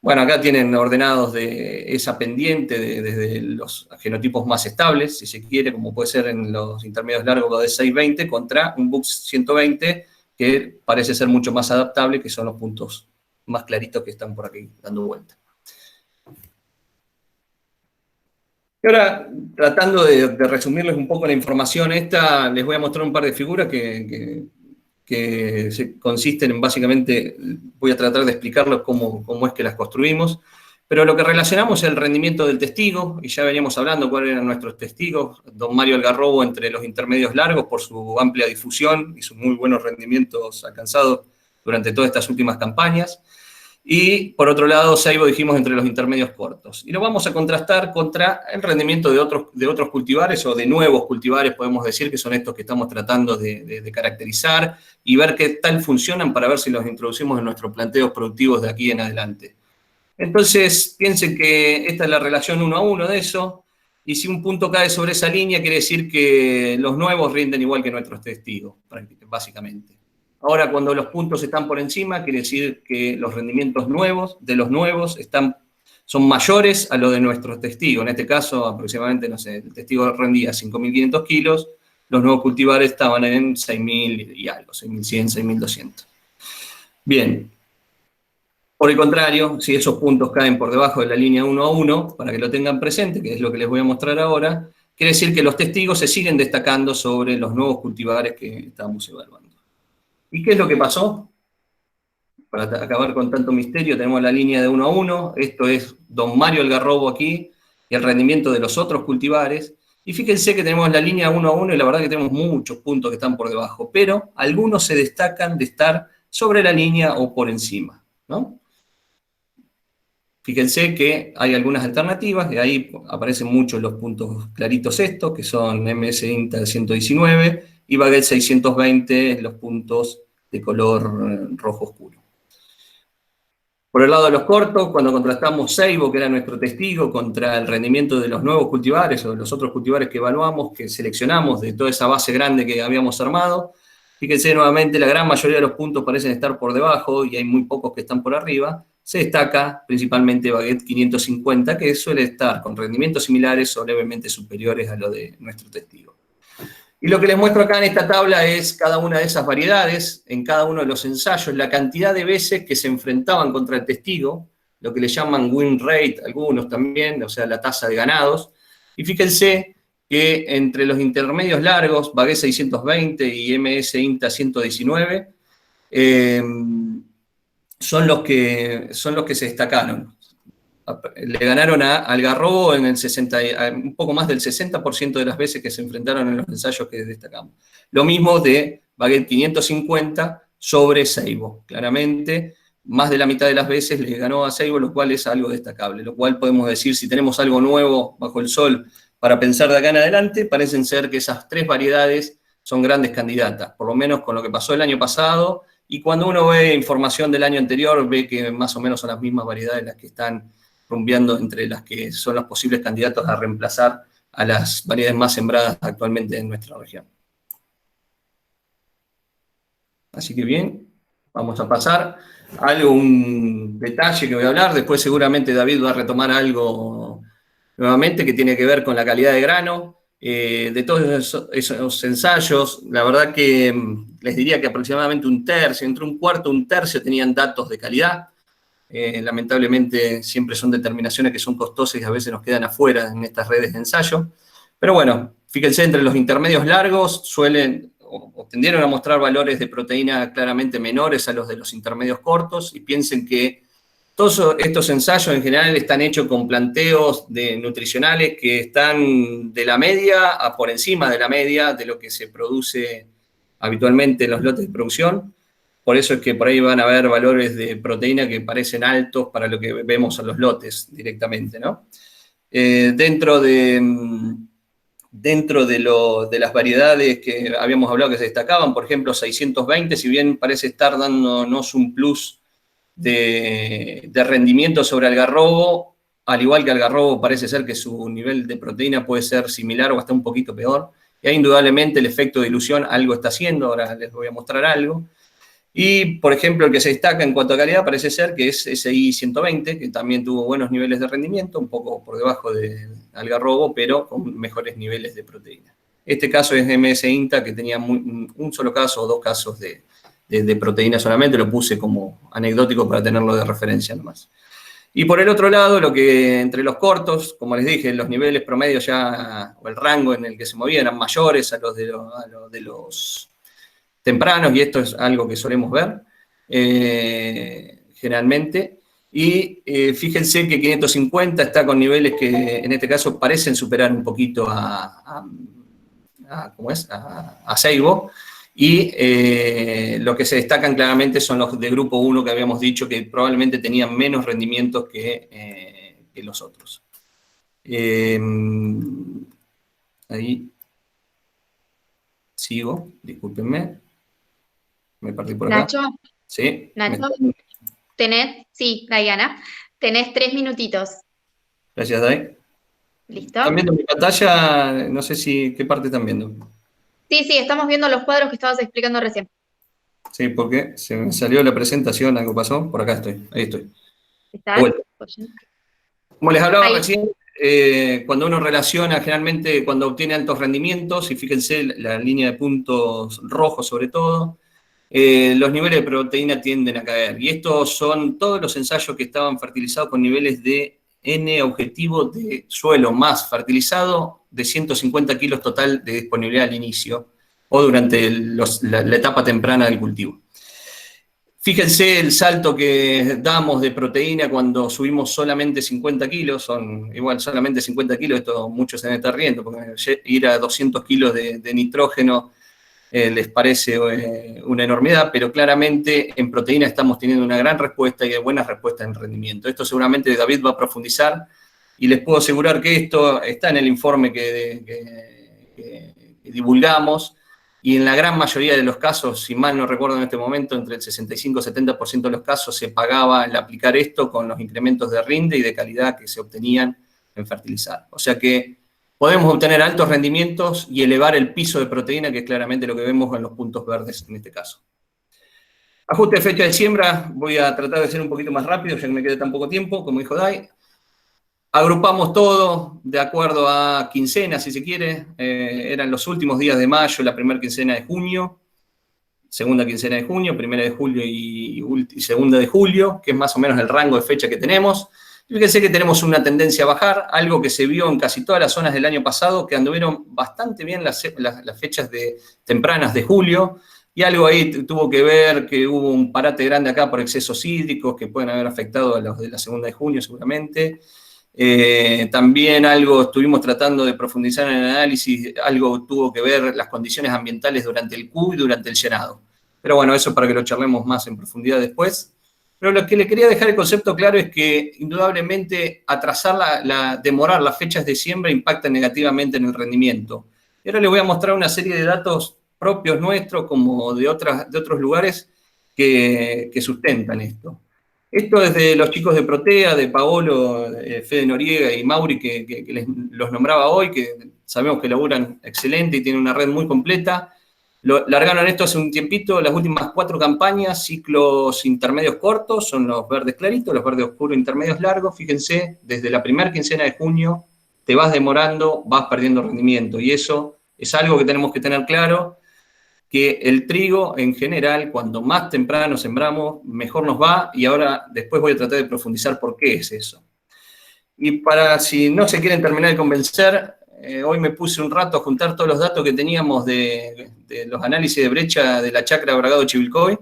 Bueno, acá tienen ordenados de esa pendiente desde los genotipos más estables, si se quiere, como puede ser en los intermedios largos de 620, contra un Bux 120 que parece ser mucho más adaptable, que son los puntos más claritos que están por aquí dando vuelta. Y ahora, tratando de resumirles un poco la información esta, les voy a mostrar un par de figuras que consisten en básicamente, voy a tratar de explicarles cómo es que las construimos, pero lo que relacionamos es el rendimiento del testigo, y ya veníamos hablando cuáles eran nuestros testigos, Don Mario Algarrobo entre los intermedios largos por su amplia difusión y sus muy buenos rendimientos alcanzados durante todas estas últimas campañas, y por otro lado, Seibo dijimos entre los intermedios cortos. Y lo vamos a contrastar contra el rendimiento de otros cultivares, o de nuevos cultivares, podemos decir, que son estos que estamos tratando de caracterizar y ver qué tal funcionan para ver si los introducimos en nuestros planteos productivos de aquí en adelante. Entonces, piensen que esta es la relación 1 a 1 de eso, y si un punto cae sobre esa línea, quiere decir que los nuevos rinden igual que nuestros testigos, básicamente. Ahora, cuando los puntos están por encima, quiere decir que los rendimientos de los nuevos son mayores a los de nuestros testigos. En este caso, aproximadamente, no sé, el testigo rendía 5.500 kilos, los nuevos cultivares estaban en 6.000 y algo, 6.100, 6.200. Bien. Por el contrario, si esos puntos caen por debajo de la línea 1 a 1, para que lo tengan presente, que es lo que les voy a mostrar ahora, quiere decir que los testigos se siguen destacando sobre los nuevos cultivares que estamos evaluando. ¿Y qué es lo que pasó? Para acabar con tanto misterio, tenemos la línea de 1 a 1, esto es Don Mario Algarrobo aquí, y el rendimiento de los otros cultivares, y fíjense que tenemos la línea 1 a 1, y la verdad que tenemos muchos puntos que están por debajo, pero algunos se destacan de estar sobre la línea o por encima, ¿no? Fíjense que hay algunas alternativas, y ahí aparecen muchos los puntos claritos estos, que son MS INTA 119, y Baguette 620, los puntos de color rojo oscuro. Por el lado de los cortos, cuando contrastamos Seibo, que era nuestro testigo, contra el rendimiento de los nuevos cultivares o de los otros cultivares que evaluamos, que seleccionamos de toda esa base grande que habíamos armado, fíjense nuevamente, la gran mayoría de los puntos parecen estar por debajo y hay muy pocos que están por arriba. Se destaca principalmente Baguette 550, que suele estar con rendimientos similares o levemente superiores a lo de nuestro testigo. Y lo que les muestro acá en esta tabla es cada una de esas variedades, en cada uno de los ensayos, la cantidad de veces que se enfrentaban contra el testigo, lo que le llaman win rate, algunos también, o sea, la tasa de ganados. Y fíjense que entre los intermedios largos, Baguette 620 y MS INTA 119, son los que se destacaron. Le ganaron a Algarrobo en un poco más del 60% de las veces que se enfrentaron en los ensayos que destacamos. Lo mismo de Baguette 550 sobre Seibo. Claramente, más de la mitad de las veces le ganó a Seibo, lo cual es algo destacable. Lo cual podemos decir, si tenemos algo nuevo bajo el sol para pensar de acá en adelante, parecen ser que esas tres variedades son grandes candidatas, por lo menos con lo que pasó el año pasado, y cuando uno ve información del año anterior, ve que más o menos son las mismas variedades las que están rumbeando entre las que son los posibles candidatos a reemplazar a las variedades más sembradas actualmente en nuestra región. Así que bien, vamos a pasar a un detalle que voy a hablar, después seguramente David va a retomar algo nuevamente, que tiene que ver con la calidad de grano. De todos esos ensayos, la verdad que les diría que aproximadamente un tercio, entre un cuarto y un tercio tenían datos de calidad. Lamentablemente siempre son determinaciones que son costosas y a veces nos quedan afuera en estas redes de ensayo. Pero bueno, fíjense, entre los intermedios largos suelen o tendieron a mostrar valores de proteína claramente menores a los de los intermedios cortos, y piensen que todos estos ensayos en general están hechos con planteos nutricionales que están de la media a por encima de la media de lo que se produce habitualmente en los lotes de producción. Por eso es que por ahí van a haber valores de proteína que parecen altos para lo que vemos en los lotes directamente, ¿no? Dentro de las variedades que habíamos hablado que se destacaban, por ejemplo, 620, si bien parece estar dándonos un plus de rendimiento sobre algarrobo, al igual que algarrobo parece ser que su nivel de proteína puede ser similar o hasta un poquito peor. Y ahí indudablemente el efecto de dilución algo está haciendo, ahora les voy a mostrar algo. Y, por ejemplo, el que se destaca en cuanto a calidad parece ser que es SI 120, que también tuvo buenos niveles de rendimiento, un poco por debajo de algarrobo, pero con mejores niveles de proteína. Este caso es MS INTA, que tenía un solo caso o dos casos de proteína solamente, lo puse como anecdótico para tenerlo de referencia nomás. Y por el otro lado, lo que entre los cortos, como les dije, los niveles promedios ya, o el rango en el que se movían eran mayores a los de los tempranos, y esto es algo que solemos ver generalmente. Y fíjense que 550 está con niveles que en este caso parecen superar un poquito a Seibo. Y lo que se destacan claramente son los de grupo 1 que habíamos dicho que probablemente tenían menos rendimientos que los otros. Ahí sigo, discúlpenme. Me perdí por acá. Nacho, Sí. Nacho, Diana, tenés 3 minutitos. Gracias, Dai. ¿Listo? ¿Están viendo mi pantalla? No sé qué parte están viendo. Sí, estamos viendo los cuadros que estabas explicando recién. Sí, porque se me salió la presentación, algo pasó. Por acá estoy, ahí estoy. ¿Estás? Como les hablaba Ahí. recién, cuando uno relaciona, generalmente cuando obtiene altos rendimientos, y fíjense la línea de puntos rojos sobre todo, los niveles de proteína tienden a caer. Y estos son todos los ensayos que estaban fertilizados con niveles de N objetivo de suelo más fertilizado de 150 kilos total de disponibilidad al inicio o durante la etapa temprana del cultivo. Fíjense el salto que damos de proteína cuando subimos solamente 50 kilos, son igual solamente 50 kilos, esto muchos se deben estar riendo, porque ir a 200 kilos de nitrógeno les parece una enormidad, pero claramente en proteína estamos teniendo una gran respuesta y de buenas respuestas en rendimiento. Esto seguramente David va a profundizar, y les puedo asegurar que esto está en el informe que divulgamos, y en la gran mayoría de los casos, si mal no recuerdo en este momento, entre el 65 y 70% de los casos se pagaba el aplicar esto con los incrementos de rinde y de calidad que se obtenían en fertilizar. O sea que podemos obtener altos rendimientos y elevar el piso de proteína, que es claramente lo que vemos en los puntos verdes en este caso. Ajuste de fecha de siembra, voy a tratar de ser un poquito más rápido, ya que me queda tan poco tiempo, como dijo Dai. Agrupamos todo de acuerdo a quincenas, si se quiere. Eran los últimos días de mayo, la primera quincena de junio, segunda quincena de junio, primera de julio y segunda de julio, que es más o menos el rango de fecha que tenemos. Fíjense que tenemos una tendencia a bajar, algo que se vio en casi todas las zonas del año pasado, que anduvieron bastante bien las fechas tempranas de julio, y algo ahí tuvo que ver que hubo un parate grande acá por excesos hídricos que pueden haber afectado a los de la segunda de junio seguramente. También algo estuvimos tratando de profundizar en el análisis, algo tuvo que ver las condiciones ambientales durante el Q y durante el llenado. Pero bueno, eso para que lo charlemos más en profundidad después. Pero lo que le quería dejar el concepto claro es que indudablemente atrasar demorar las fechas de siembra impacta negativamente en el rendimiento. Y ahora les voy a mostrar una serie de datos propios nuestros como de otros lugares que sustentan esto. Esto es de los chicos de Protea, de Paolo, Fede Noriega y Mauri, que los nombraba hoy, que sabemos que laburan excelente y tienen una red muy completa. Largaron esto hace un tiempito, las últimas 4 campañas, ciclos intermedios cortos, son los verdes claritos, los verdes oscuros intermedios largos. Fíjense, desde la primera quincena de junio te vas demorando, vas perdiendo rendimiento. Y eso es algo que tenemos que tener claro, que el trigo en general, cuanto más temprano sembramos, mejor nos va, y ahora después voy a tratar de profundizar por qué es eso. Y para si no se quieren terminar de convencer, hoy me puse un rato a juntar todos los datos que teníamos de los análisis de brecha de la chacra Bragado Chivilcoy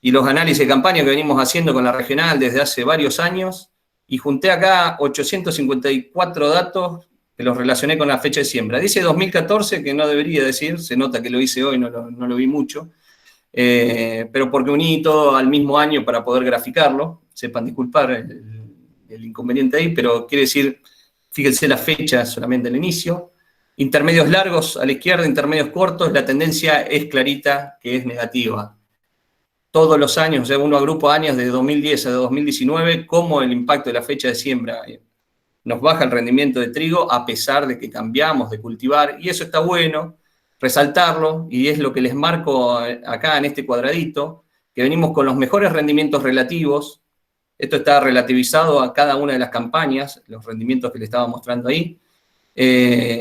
y los análisis de campaña que venimos haciendo con la regional desde hace varios años, y junté acá 854 datos que los relacioné con la fecha de siembra. Dice 2014, que no debería decir, se nota que lo hice hoy, no lo vi mucho, pero porque uní todo al mismo año para poder graficarlo, sepan disculpar el inconveniente ahí, pero quiere decir, fíjense la fecha solamente el inicio, intermedios largos a la izquierda, intermedios cortos, la tendencia es clarita que es negativa. Todos los años, o sea, uno agrupa años de 2010 a 2019, como el impacto de la fecha de siembra nos baja el rendimiento de trigo a pesar de que cambiamos de cultivar, y eso está bueno resaltarlo, y es lo que les marco acá en este cuadradito, que venimos con los mejores rendimientos relativos. Esto está relativizado a cada una de las campañas, los rendimientos que les estaba mostrando ahí.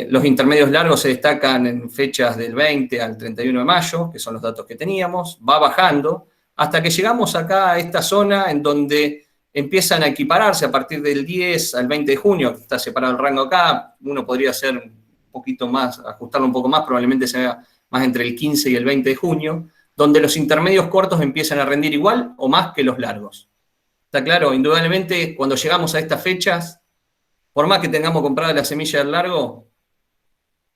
Los intermedios largos se destacan en fechas del 20 al 31 de mayo, que son los datos que teníamos, va bajando, hasta que llegamos acá a esta zona en donde empiezan a equipararse a partir del 10 al 20 de junio, está separado el rango acá, uno podría hacer un poquito más, ajustarlo un poco más, probablemente sea más entre el 15 y el 20 de junio, donde los intermedios cortos empiezan a rendir igual o más que los largos. ¿Está claro? Indudablemente, cuando llegamos a estas fechas, por más que tengamos comprada la semilla del largo,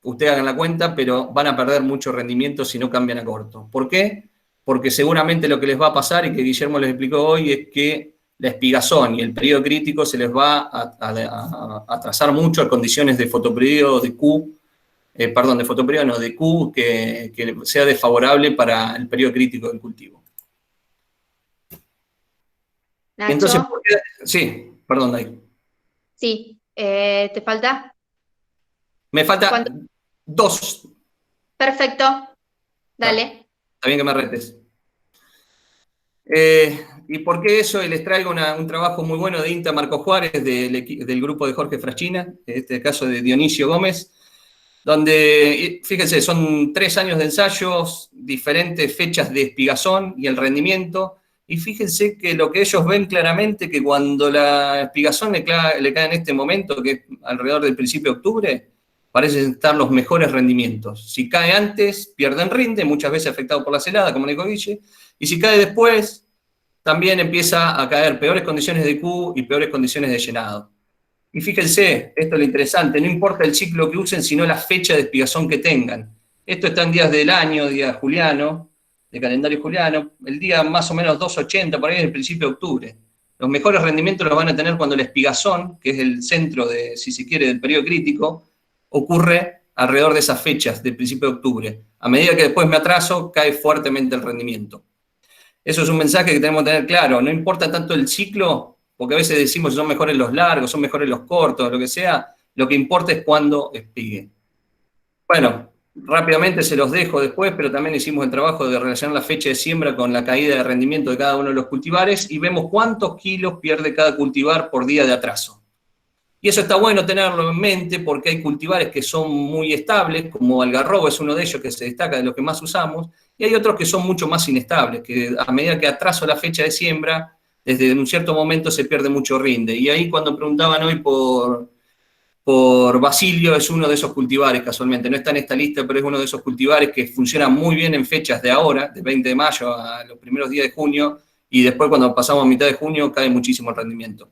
ustedes hagan la cuenta, pero van a perder mucho rendimiento si no cambian a corto. ¿Por qué? Porque seguramente lo que les va a pasar, y que Guillermo les explicó hoy, es que la espigazón y el periodo crítico se les va a atrasar mucho a condiciones de fotoperiodo de Q, de fotoperiodo no, de Q, que sea desfavorable para el periodo crítico del cultivo. Nacho. Entonces, sí, perdón, Dai. Sí, ¿te falta? Me falta ¿Cuánto? 2. Perfecto, dale. Está bien que me retes. ¿Y por qué eso? Y les traigo un trabajo muy bueno de INTA Marco Juárez, del grupo de Jorge Fraschina, en este caso de Dionisio Gómez, donde, fíjense, son 3 años de ensayos, diferentes fechas de espigazón y el rendimiento, y fíjense que lo que ellos ven claramente, que cuando la espigazón le cae en este momento, que es alrededor del principio de octubre, parecen estar los mejores rendimientos. Si cae antes, pierden rinde, muchas veces afectado por la helada, como dijo Guille, y si cae después, también empieza a caer peores condiciones de Q y peores condiciones de llenado. Y fíjense, esto es lo interesante, no importa el ciclo que usen, sino la fecha de espigazón que tengan. Esto está en días del año, día juliano, de calendario juliano, el día más o menos 280, por ahí en el principio de octubre. Los mejores rendimientos los van a tener cuando la espigazón, que es el centro, si se quiere, del periodo crítico, ocurre alrededor de esas fechas del principio de octubre. A medida que después me atraso, cae fuertemente el rendimiento. Eso es un mensaje que tenemos que tener claro. No importa tanto el ciclo, porque a veces decimos que son mejores los largos, son mejores los cortos, lo que sea. Lo que importa es cuándo espigue. Bueno, rápidamente se los dejo después, pero también hicimos el trabajo de relacionar la fecha de siembra con la caída de rendimiento de cada uno de los cultivares y vemos cuántos kilos pierde cada cultivar por día de atraso. Y eso está bueno tenerlo en mente porque hay cultivares que son muy estables, como algarrobo es uno de ellos que se destaca de los que más usamos, y hay otros que son mucho más inestables, que a medida que atraso la fecha de siembra, desde un cierto momento se pierde mucho rinde. Y ahí cuando preguntaban hoy por Basilio, es uno de esos cultivares casualmente, no está en esta lista, pero es uno de esos cultivares que funciona muy bien en fechas de ahora, de 20 de mayo a los primeros días de junio, y después cuando pasamos a mitad de junio cae muchísimo el rendimiento.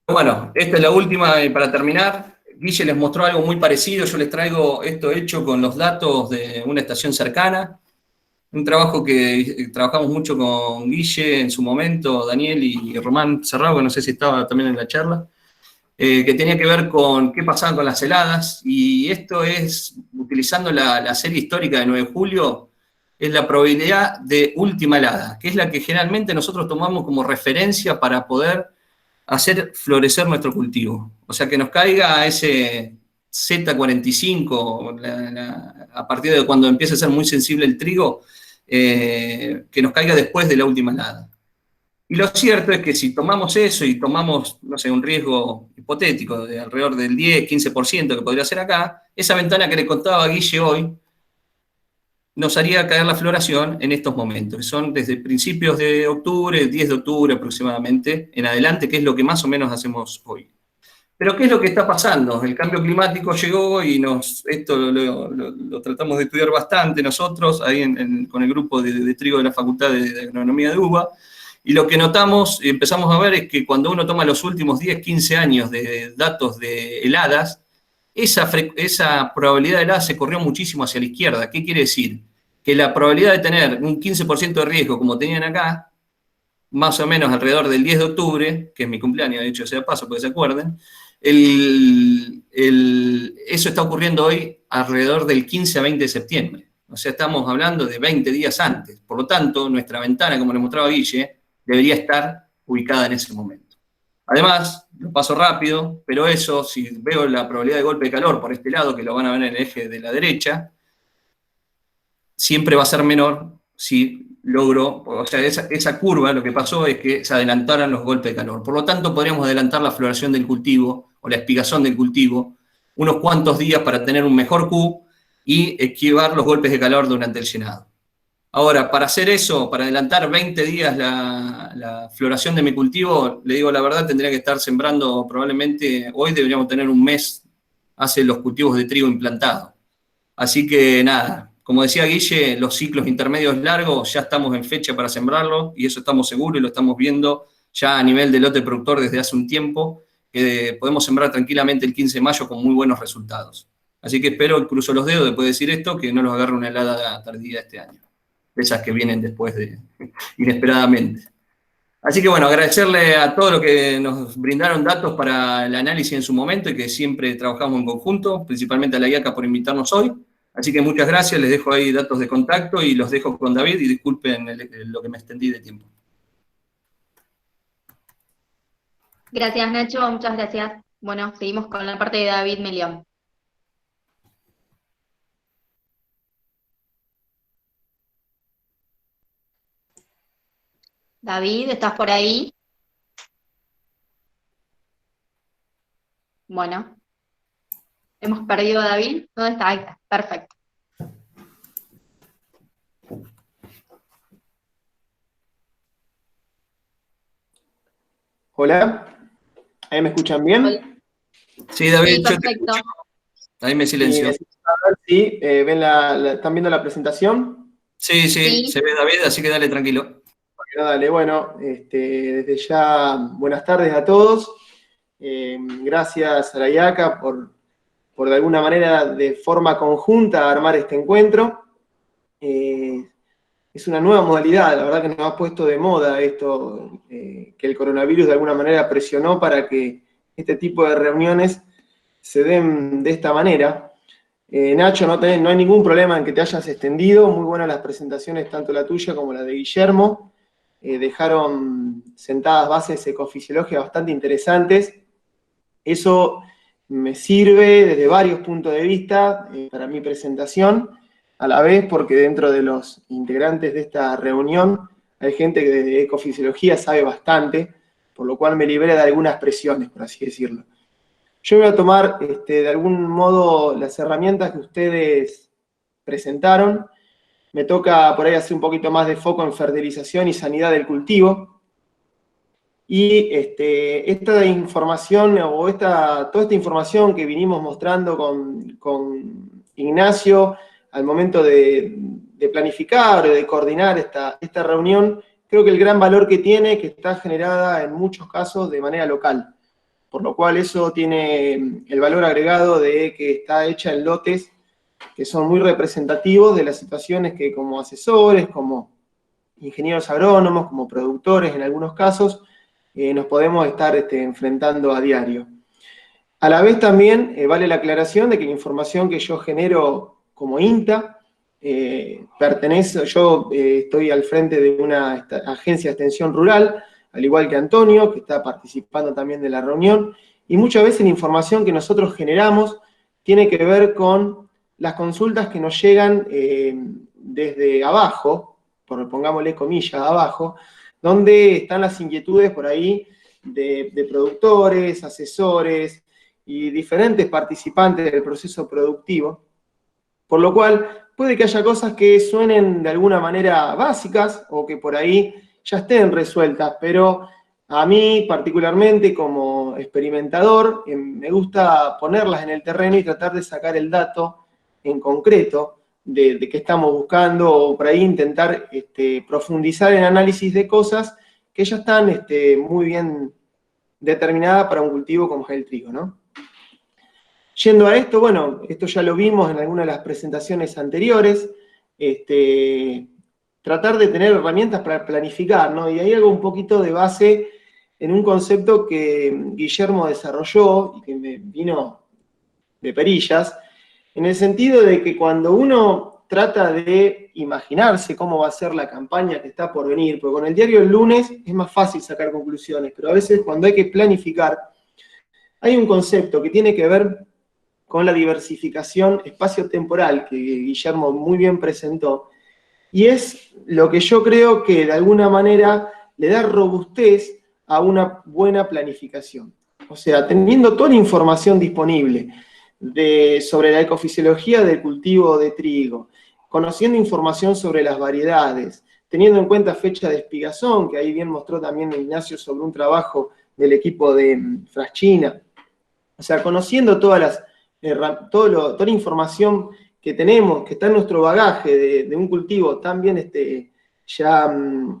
Bueno, esta es la última para terminar. Guille les mostró algo muy parecido, yo les traigo esto hecho con los datos de una estación cercana, un trabajo que trabajamos mucho con Guille en su momento, Daniel y Román Serrao, que no sé si estaba también en la charla, que tenía que ver con qué pasaba con las heladas, y esto es, utilizando la serie histórica de 9 de julio, es la probabilidad de última helada, que es la que generalmente nosotros tomamos como referencia para poder hacer florecer nuestro cultivo. O sea, que nos caiga a ese Z45, a partir de cuando empieza a ser muy sensible el trigo, que nos caiga después de la última helada. Y lo cierto es que si tomamos eso y tomamos, no sé, un riesgo hipotético de alrededor del 10, 15% que podría ser acá, esa ventana que le contaba a Guille hoy nos haría caer la floración en estos momentos, que son desde principios de octubre, 10 de octubre aproximadamente, en adelante, que es lo que más o menos hacemos hoy. Pero ¿qué es lo que está pasando? El cambio climático llegó y esto lo tratamos de estudiar bastante nosotros, ahí con el grupo de trigo de la Facultad de Agronomía de UBA, y lo que notamos y empezamos a ver es que cuando uno toma los últimos 10, 15 años de datos de heladas, esa probabilidad de helada se corrió muchísimo hacia la izquierda. ¿Qué quiere decir? Que la probabilidad de tener un 15% de riesgo como tenían acá, más o menos alrededor del 10 de octubre, que es mi cumpleaños, de hecho sea paso, porque se acuerden, eso está ocurriendo hoy alrededor del 15 a 20 de septiembre. O sea, estamos hablando de 20 días antes. Por lo tanto, nuestra ventana, como le mostraba Guille, debería estar ubicada en ese momento. Además, lo paso rápido, pero eso, si veo la probabilidad de golpe de calor por este lado, que lo van a ver en el eje de la derecha, siempre va a ser menor si logro, o sea, esa curva, lo que pasó es que se adelantaron los golpes de calor. Por lo tanto, podríamos adelantar la floración del cultivo o la espigación del cultivo unos cuantos días para tener un mejor Q y esquivar los golpes de calor durante el llenado. Ahora, para hacer eso, para adelantar 20 días la floración de mi cultivo, le digo la verdad, tendría que estar sembrando probablemente, hoy deberíamos tener un mes hace los cultivos de trigo implantados. Así que nada, como decía Guille, los ciclos intermedios largos ya estamos en fecha para sembrarlo y eso estamos seguros y lo estamos viendo ya a nivel de lote productor desde hace un tiempo, que podemos sembrar tranquilamente el 15 de mayo con muy buenos resultados. Así que espero, cruzo los dedos después de decir esto, que no nos agarre una helada tardía este año, de esas que vienen después inesperadamente. Así que bueno, agradecerle a todos los que nos brindaron datos para el análisis en su momento y que siempre trabajamos en conjunto, principalmente a la IACA por invitarnos hoy. Así que muchas gracias, les dejo ahí datos de contacto y los dejo con David y disculpen lo que me extendí de tiempo. Gracias, Nacho, muchas gracias. Bueno, seguimos con la parte de David Melión. David, ¿estás por ahí? Bueno, hemos perdido a David. ¿Dónde está? Ahí está, perfecto. Hola, ¿ahí me escuchan bien? Hola. Sí, David, Sí, yo te perfecto. escucho. Ahí me silencio. Sí, ¿están viendo la presentación? Sí, Sí. se ve David, así que dale tranquilo. Bueno, dale, bueno, desde ya buenas tardes a todos. Gracias a la IACA por de alguna manera de forma conjunta armar este encuentro. Es una nueva modalidad, la verdad que nos ha puesto de moda esto, que el coronavirus de alguna manera presionó para que este tipo de reuniones se den de esta manera. Nacho, no hay ningún problema en que te hayas extendido, muy buenas las presentaciones, tanto la tuya como la de Guillermo. Dejaron sentadas bases ecofisiológicas bastante interesantes. Eso me sirve desde varios puntos de vista para mi presentación, a la vez porque dentro de los integrantes de esta reunión hay gente que de ecofisiología sabe bastante, por lo cual me libré de algunas presiones, por así decirlo. Yo voy a tomar de algún modo las herramientas que ustedes presentaron. Me toca por ahí hacer un poquito más de foco en fertilización y sanidad del cultivo. Y esta información, o toda esta información que vinimos mostrando con Ignacio al momento de planificar o de coordinar esta reunión, creo que el gran valor que tiene es que está generada en muchos casos de manera local. Por lo cual eso tiene el valor agregado de que está hecha en lotes que son muy representativos de las situaciones que como asesores, como ingenieros agrónomos, como productores en algunos casos, nos podemos estar enfrentando a diario. A la vez también vale la aclaración de que la información que yo genero como INTA yo estoy al frente de una agencia de extensión rural, al igual que Antonio, que está participando también de la reunión, y muchas veces la información que nosotros generamos tiene que ver con las consultas que nos llegan desde abajo, pongámosle comillas, abajo, donde están las inquietudes por ahí de productores, asesores y diferentes participantes del proceso productivo, por lo cual puede que haya cosas que suenen de alguna manera básicas o que por ahí ya estén resueltas, pero a mí particularmente como experimentador me gusta ponerlas en el terreno y tratar de sacar el dato en concreto de qué estamos buscando, o por ahí intentar profundizar en análisis de cosas que ya están muy bien determinadas para un cultivo como es el trigo, ¿no? Yendo a esto, bueno, esto ya lo vimos en alguna de las presentaciones anteriores, tratar de tener herramientas para planificar, ¿no? Y ahí hago un poquito de base en un concepto que Guillermo desarrolló y que me vino de perillas, en el sentido de que cuando uno trata de imaginarse cómo va a ser la campaña que está por venir, porque con el diario el lunes es más fácil sacar conclusiones, pero a veces cuando hay que planificar, hay un concepto que tiene que ver con la diversificación espacio-temporal que Guillermo muy bien presentó, y es lo que yo creo que de alguna manera le da robustez a una buena planificación. O sea, teniendo toda la información disponible sobre la ecofisiología del cultivo de trigo, conociendo información sobre las variedades, teniendo en cuenta fecha de espigazón, que ahí bien mostró también Ignacio sobre un trabajo del equipo de Fraschina. O sea, conociendo toda la información que tenemos, que está en nuestro bagaje de un cultivo tan bien ya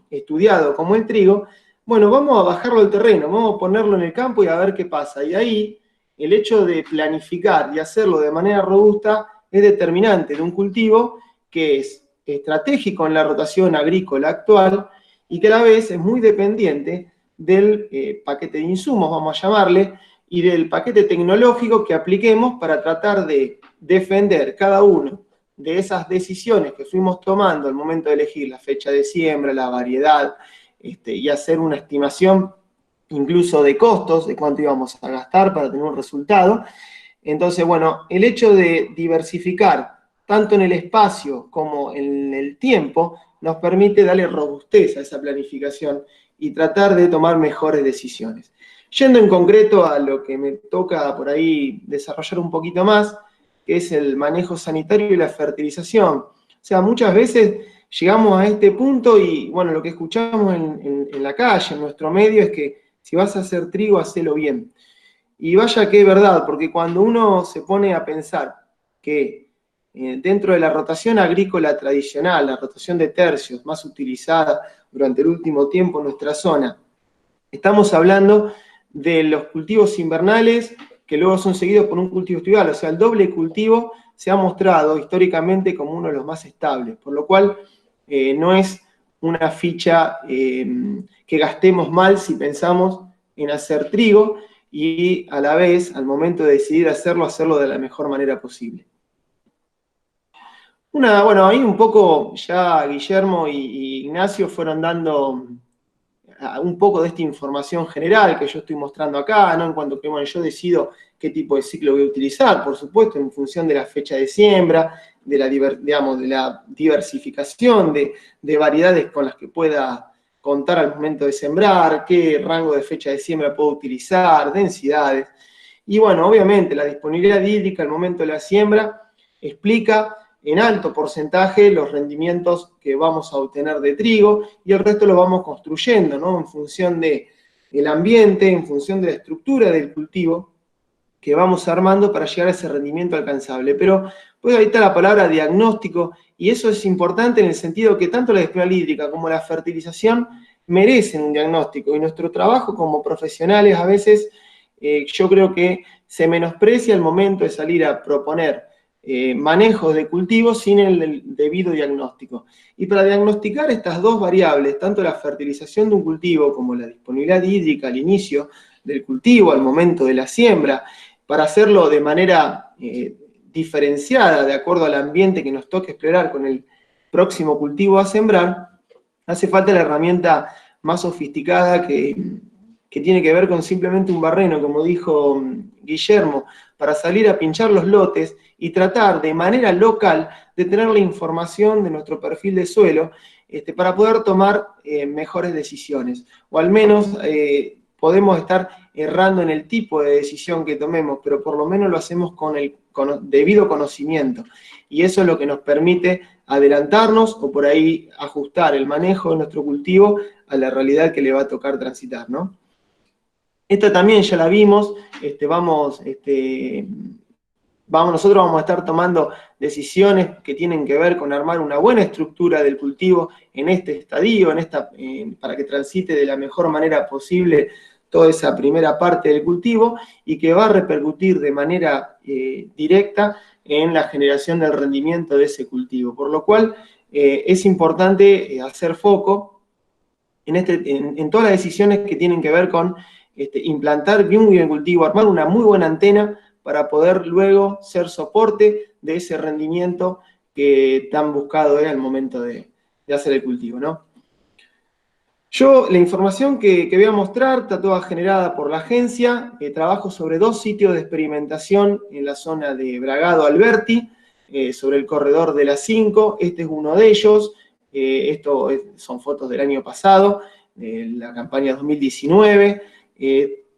estudiado como el trigo, bueno, vamos a bajarlo al terreno, vamos a ponerlo en el campo y a ver qué pasa. Y ahí el hecho de planificar y hacerlo de manera robusta es determinante de un cultivo que es estratégico en la rotación agrícola actual y que a la vez es muy dependiente del paquete de insumos, vamos a llamarle, y del paquete tecnológico que apliquemos para tratar de defender cada uno de esas decisiones que fuimos tomando al momento de elegir la fecha de siembra, la variedad, y hacer una estimación incluso de costos, de cuánto íbamos a gastar para tener un resultado. Entonces, bueno, el hecho de diversificar tanto en el espacio como en el tiempo nos permite darle robustez a esa planificación y tratar de tomar mejores decisiones. Yendo en concreto a lo que me toca por ahí desarrollar un poquito más, que es el manejo sanitario y la fertilización. O sea, muchas veces llegamos a este punto y, bueno, lo que escuchamos en la calle, en nuestro medio, es que si vas a hacer trigo, hacelo bien. Y vaya que es verdad, porque cuando uno se pone a pensar que dentro de la rotación agrícola tradicional, la rotación de tercios más utilizada durante el último tiempo en nuestra zona, estamos hablando de los cultivos invernales que luego son seguidos por un cultivo estival, o sea, el doble cultivo se ha mostrado históricamente como uno de los más estables, por lo cual no es una ficha que gastemos mal si pensamos en hacer trigo y a la vez, al momento de decidir hacerlo de la mejor manera posible. Bueno, ahí un poco ya Guillermo y Ignacio fueron dando un poco de esta información general que yo estoy mostrando acá, ¿no? En cuanto que, bueno, yo decido qué tipo de ciclo voy a utilizar, por supuesto, en función de la fecha de siembra, de la diversificación de variedades con las que pueda contar al momento de sembrar, qué rango de fecha de siembra puedo utilizar, densidades. Y bueno, obviamente la disponibilidad hídrica al momento de la siembra explica en alto porcentaje los rendimientos que vamos a obtener de trigo y el resto lo vamos construyendo, ¿no? En función del ambiente, en función de la estructura del cultivo que vamos armando para llegar a ese rendimiento alcanzable. Pero pues ahí está la palabra diagnóstico y eso es importante en el sentido que tanto la disponibilidad hídrica como la fertilización merecen un diagnóstico y nuestro trabajo como profesionales a veces yo creo que se menosprecia el momento de salir a proponer manejos de cultivos sin el debido diagnóstico. Y para diagnosticar estas dos variables, tanto la fertilización de un cultivo como la disponibilidad hídrica al inicio del cultivo, al momento de la siembra, para hacerlo de manera diferenciada, de acuerdo al ambiente que nos toque explorar con el próximo cultivo a sembrar, hace falta la herramienta más sofisticada que tiene que ver con simplemente un barreno, como dijo Guillermo, para salir a pinchar los lotes y tratar de manera local de tener la información de nuestro perfil de suelo para poder tomar mejores decisiones. O al menos podemos estar errando en el tipo de decisión que tomemos, pero por lo menos lo hacemos con el debido conocimiento. Y eso es lo que nos permite adelantarnos o por ahí ajustar el manejo de nuestro cultivo a la realidad que le va a tocar transitar, ¿no? Esta también ya la vimos, nosotros vamos a estar tomando decisiones que tienen que ver con armar una buena estructura del cultivo en este estadio, para que transite de la mejor manera posible toda esa primera parte del cultivo y que va a repercutir de manera directa en la generación del rendimiento de ese cultivo. Por lo cual es importante hacer foco en todas las decisiones que tienen que ver con implantar bien el cultivo, armar una muy buena antena para poder luego ser soporte de ese rendimiento que tan buscado es al momento de hacer el cultivo, ¿no? La información que voy a mostrar está toda generada por la agencia. Trabajo sobre 2 sitios de experimentación en la zona de Bragado Alberti, sobre el corredor de la 5. Este es uno de ellos. Son fotos del año pasado, de la campaña 2019.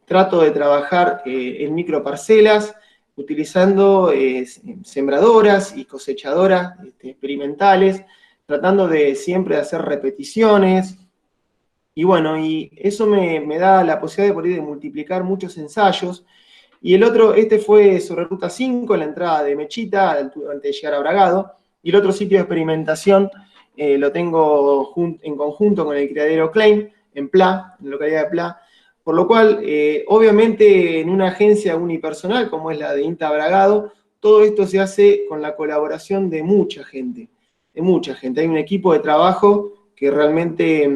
Trato de trabajar en microparcelas, utilizando sembradoras y cosechadoras experimentales, tratando de siempre hacer repeticiones. Y bueno, y eso me da la posibilidad de multiplicar muchos ensayos. Y este fue sobre Ruta 5, en la entrada de Mechita, antes de llegar a Bragado. Y el otro sitio de experimentación lo tengo en conjunto con el criadero Klein, en Pla, en la localidad de Pla. Por lo cual, obviamente, en una agencia unipersonal como es la de INTA Bragado, todo esto se hace con la colaboración de mucha gente. Hay un equipo de trabajo que realmente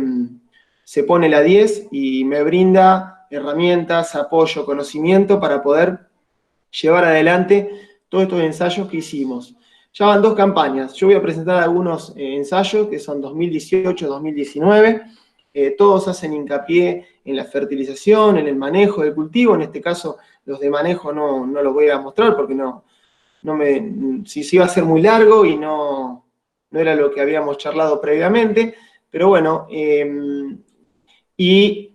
se pone la 10 y me brinda herramientas, apoyo, conocimiento para poder llevar adelante todos estos ensayos que hicimos. Ya van 2 campañas. Yo voy a presentar algunos ensayos que son 2018-2019. Todos hacen hincapié en la fertilización, en el manejo del cultivo. En este caso, los de manejo no los voy a mostrar porque si iba a ser muy largo y no era lo que habíamos charlado previamente. Pero bueno, y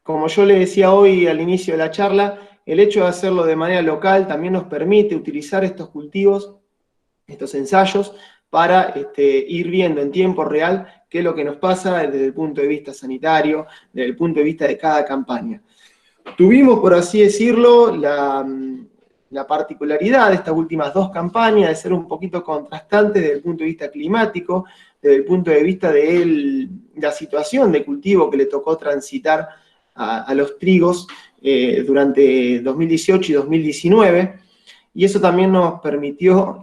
como yo le decía hoy al inicio de la charla, el hecho de hacerlo de manera local también nos permite utilizar estos cultivos, estos ensayos, para ir viendo en tiempo real qué es lo que nos pasa desde el punto de vista sanitario, desde el punto de vista de cada campaña. Tuvimos, por así decirlo, la particularidad de estas últimas 2 campañas de ser un poquito contrastantes desde el punto de vista climático, desde el punto de vista de la situación de cultivo que le tocó transitar a los trigos durante 2018 y 2019, y eso también nos permitió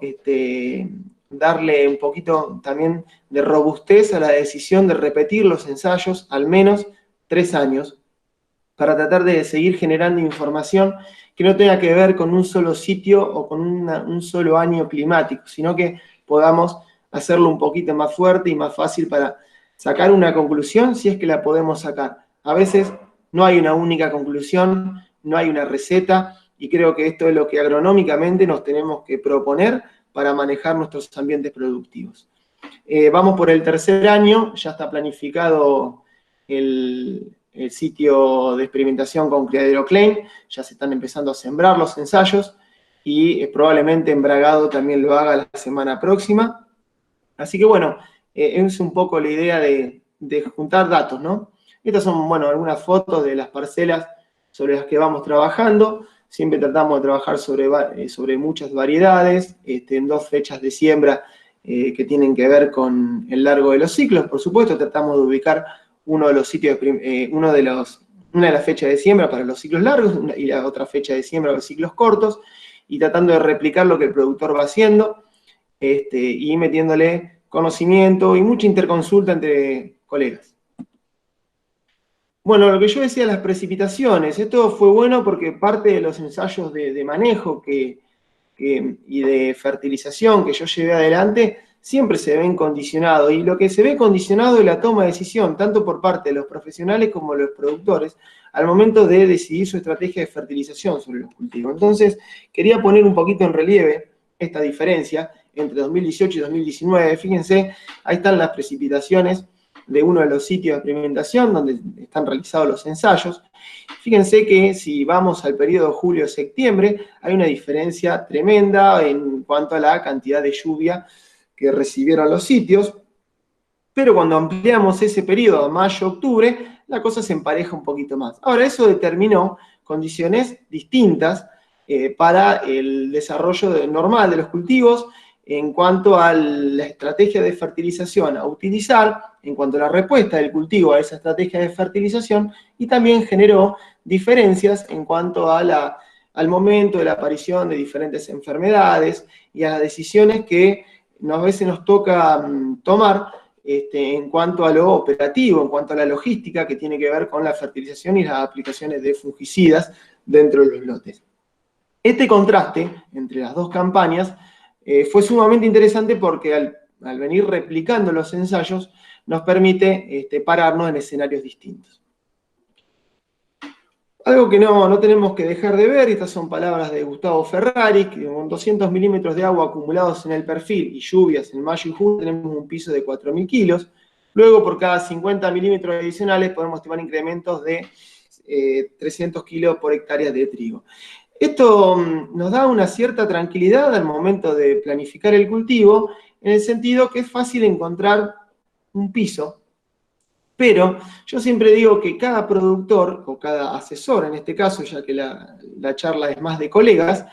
darle un poquito también de robustez a la decisión de repetir los ensayos al menos 3 años, para tratar de seguir generando información que no tenga que ver con un solo sitio o con un solo año climático, sino que podamos hacerlo un poquito más fuerte y más fácil para sacar una conclusión si es que la podemos sacar. A veces no hay una única conclusión, no hay una receta, y creo que esto es lo que agronómicamente nos tenemos que proponer para manejar nuestros ambientes productivos. Vamos por el 3er año, ya está planificado el sitio de experimentación con criadero Klein, ya se están empezando a sembrar los ensayos, y probablemente en Bragado también lo haga la semana próxima. Así que bueno, es un poco la idea de juntar datos, ¿no? Estas son, bueno, algunas fotos de las parcelas sobre las que vamos trabajando. Siempre tratamos de trabajar sobre muchas variedades, en 2 fechas de siembra que tienen que ver con el largo de los ciclos. Por supuesto, tratamos de ubicar una de las fechas de siembra para los ciclos largos y la otra fecha de siembra para los ciclos cortos, y tratando de replicar lo que el productor va haciendo, y metiéndole conocimiento y mucha interconsulta entre colegas. Bueno, lo que yo decía de las precipitaciones, esto fue bueno porque parte de los ensayos de manejo y de fertilización que yo llevé adelante siempre se ven condicionados, y lo que se ve condicionado es la toma de decisión, tanto por parte de los profesionales como de los productores, al momento de decidir su estrategia de fertilización sobre los cultivos. Entonces, quería poner un poquito en relieve esta diferencia entre 2018 y 2019. Fíjense, ahí están las precipitaciones de uno de los sitios de experimentación donde están realizados los ensayos. Fíjense que si vamos al periodo julio-septiembre, hay una diferencia tremenda en cuanto a la cantidad de lluvia que recibieron los sitios, pero cuando ampliamos ese periodo a mayo-octubre, la cosa se empareja un poquito más. Ahora, eso determinó condiciones distintas para el desarrollo normal de los cultivos en cuanto a la estrategia de fertilización a utilizar, en cuanto a la respuesta del cultivo a esa estrategia de fertilización, y también generó diferencias en cuanto a al momento de la aparición de diferentes enfermedades y a las decisiones que a veces nos toca tomar en cuanto a lo operativo, en cuanto a la logística que tiene que ver con la fertilización y las aplicaciones de fungicidas dentro de los lotes. Este contraste entre las dos campañas fue sumamente interesante porque al venir replicando los ensayos nos permite pararnos en escenarios distintos. Algo que no tenemos que dejar de ver, y estas son palabras de Gustavo Ferrari, que con 200 milímetros de agua acumulados en el perfil y lluvias en mayo y junio tenemos un piso de 4.000 kilos. Luego, por cada 50 milímetros adicionales podemos estimar incrementos de 300 kilos por hectárea de trigo. Esto nos da una cierta tranquilidad al momento de planificar el cultivo, en el sentido que es fácil encontrar un piso, pero yo siempre digo que cada productor, o cada asesor en este caso, ya que la charla es más de colegas,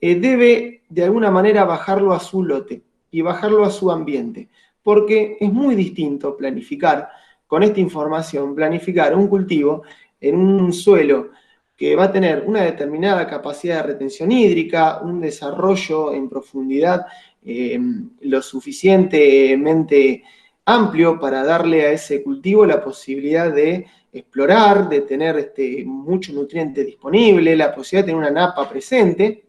debe de alguna manera bajarlo a su lote y bajarlo a su ambiente, porque es muy distinto planificar, con esta información, planificar un cultivo en un suelo que va a tener una determinada capacidad de retención hídrica, un desarrollo en profundidad lo suficientemente amplio para darle a ese cultivo la posibilidad de explorar, de tener mucho nutriente disponible, la posibilidad de tener una napa presente,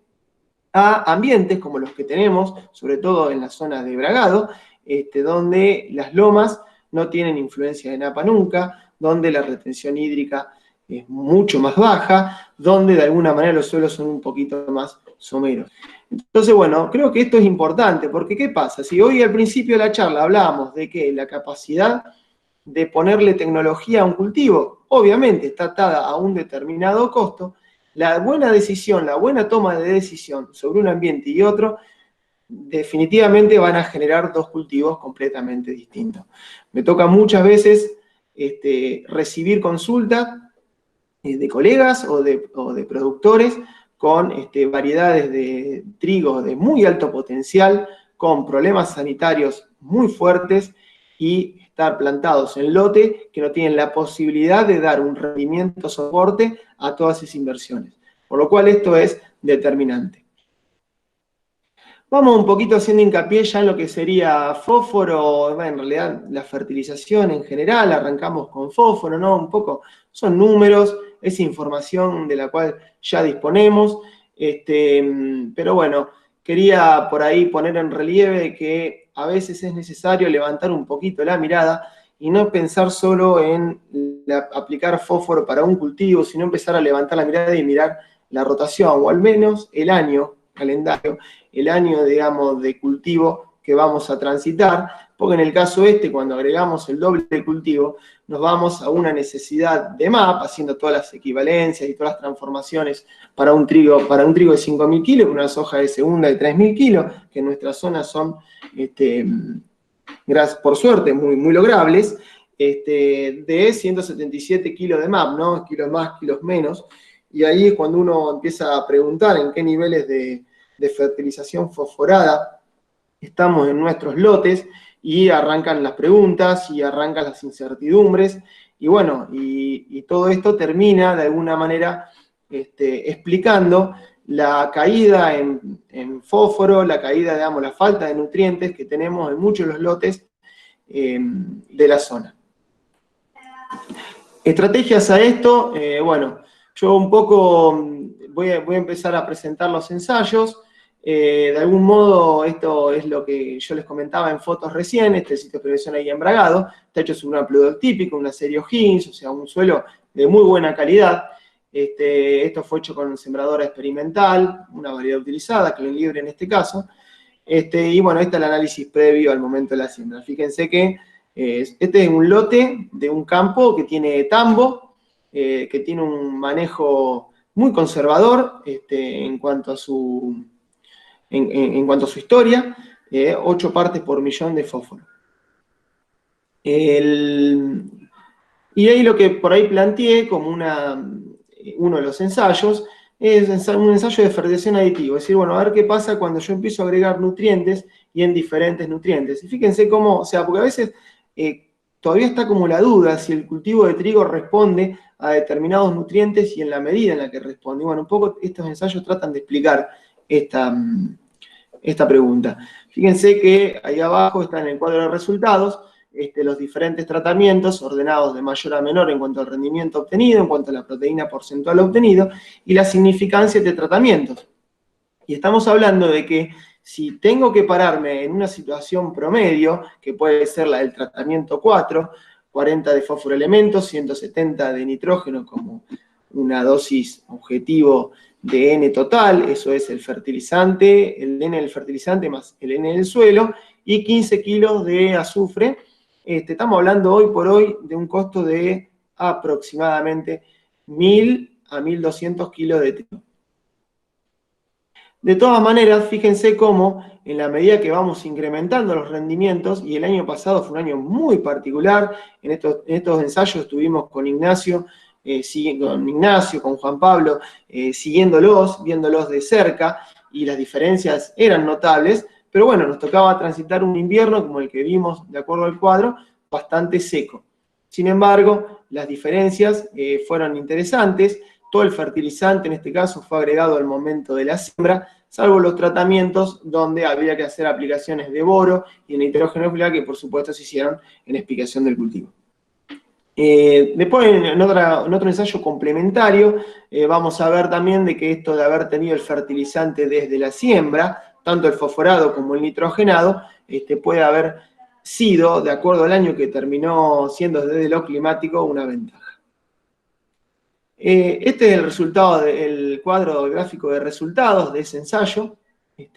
a ambientes como los que tenemos, sobre todo en la zona de Bragado, donde las lomas no tienen influencia de napa nunca, donde la retención hídrica es mucho más baja, donde de alguna manera los suelos son un poquito más someros. Entonces, bueno, creo que esto es importante, porque ¿qué pasa? Si hoy al principio de la charla hablábamos de que la capacidad de ponerle tecnología a un cultivo, obviamente está atada a un determinado costo, la buena decisión, la buena toma de decisión sobre un ambiente y otro, definitivamente van a generar dos cultivos completamente distintos. Me toca muchas veces recibir consultas de colegas o de productores con variedades de trigo de muy alto potencial, con problemas sanitarios muy fuertes y estar plantados en lote que no tienen la posibilidad de dar un rendimiento soporte a todas esas inversiones. Por lo cual esto es determinante. Vamos un poquito haciendo hincapié ya en lo que sería fósforo, bueno, en realidad la fertilización en general, arrancamos con fósforo, ¿no? Un poco son números, es información de la cual ya disponemos, pero bueno, quería por ahí poner en relieve que a veces es necesario levantar un poquito la mirada y no pensar solo en aplicar fósforo para un cultivo, sino empezar a levantar la mirada y mirar la rotación, o al menos el año calendario, el año, digamos, de cultivo que vamos a transitar, porque en el caso cuando agregamos el doble de cultivo, nos vamos a una necesidad de MAP, haciendo todas las equivalencias y todas las transformaciones para un trigo de 5.000 kilos, una soja de segunda de 3.000 kilos, que en nuestra zona son, por suerte, muy, muy logrables, de 177 kilos de MAP, ¿no? Kilos más, kilos menos, y ahí es cuando uno empieza a preguntar en qué niveles de fertilización fosforada estamos en nuestros lotes, y arrancan las preguntas, y arrancan las incertidumbres, y bueno, y todo esto termina de alguna manera explicando la caída en fósforo, la caída, digamos, la falta de nutrientes que tenemos en muchos de los lotes de la zona. Estrategias a esto, bueno, yo un poco voy a empezar a presentar los ensayos. De algún modo, esto es lo que yo les comentaba en fotos recién, sitio de experimentación ahí en Bragado, está hecho sobre una pleudoctípica, una serie O'Higgins, o sea, un suelo de muy buena calidad. Esto fue hecho con sembradora experimental, una variedad utilizada, Clean Libre en este caso, Y bueno, este es el análisis previo al momento de la siembra. Fíjense que este es un lote de un campo que tiene tambo, que tiene un manejo muy conservador en cuanto a su historia, 8 partes por millón de fósforo. Y ahí lo que por ahí planteé como uno de los ensayos es un ensayo de fertilización aditiva. Es decir, bueno, a ver qué pasa cuando yo empiezo a agregar nutrientes y en diferentes nutrientes. Y fíjense cómo, o sea, porque a veces todavía está como la duda si el cultivo de trigo responde a determinados nutrientes y en la medida en la que responde. Y bueno, un poco estos ensayos tratan de explicar esta pregunta. Fíjense que ahí abajo está en el cuadro de resultados los diferentes tratamientos ordenados de mayor a menor en cuanto al rendimiento obtenido, en cuanto a la proteína porcentual obtenido y la significancia de tratamientos. Y estamos hablando de que si tengo que pararme en una situación promedio, que puede ser la del tratamiento 4, 40 de fósforo elementos, 170 de nitrógeno como una dosis objetivo de N total, eso es el fertilizante, el N del fertilizante más el N del suelo, y 15 kilos de azufre. Estamos hablando hoy por hoy de un costo de aproximadamente 1.000 a 1.200 kilos de trigo. De todas maneras, fíjense cómo en la medida que vamos incrementando los rendimientos, y el año pasado fue un año muy particular, en estos ensayos estuvimos con Ignacio, con Juan Pablo, siguiéndolos, viéndolos de cerca, y las diferencias eran notables, pero bueno, nos tocaba transitar un invierno, como el que vimos de acuerdo al cuadro, bastante seco. Sin embargo, las diferencias fueron interesantes. Todo el fertilizante, en este caso, fue agregado al momento de la siembra, salvo los tratamientos donde había que hacer aplicaciones de boro y de nitrógeno foliar, que por supuesto se hicieron en explicación del cultivo. Después, en otro ensayo complementario, vamos a ver también de que esto de haber tenido el fertilizante desde la siembra, tanto el fosforado como el nitrogenado, puede haber sido, de acuerdo al año que terminó siendo desde lo climático, una ventaja. Este es el resultado del cuadro gráfico de resultados de ese ensayo.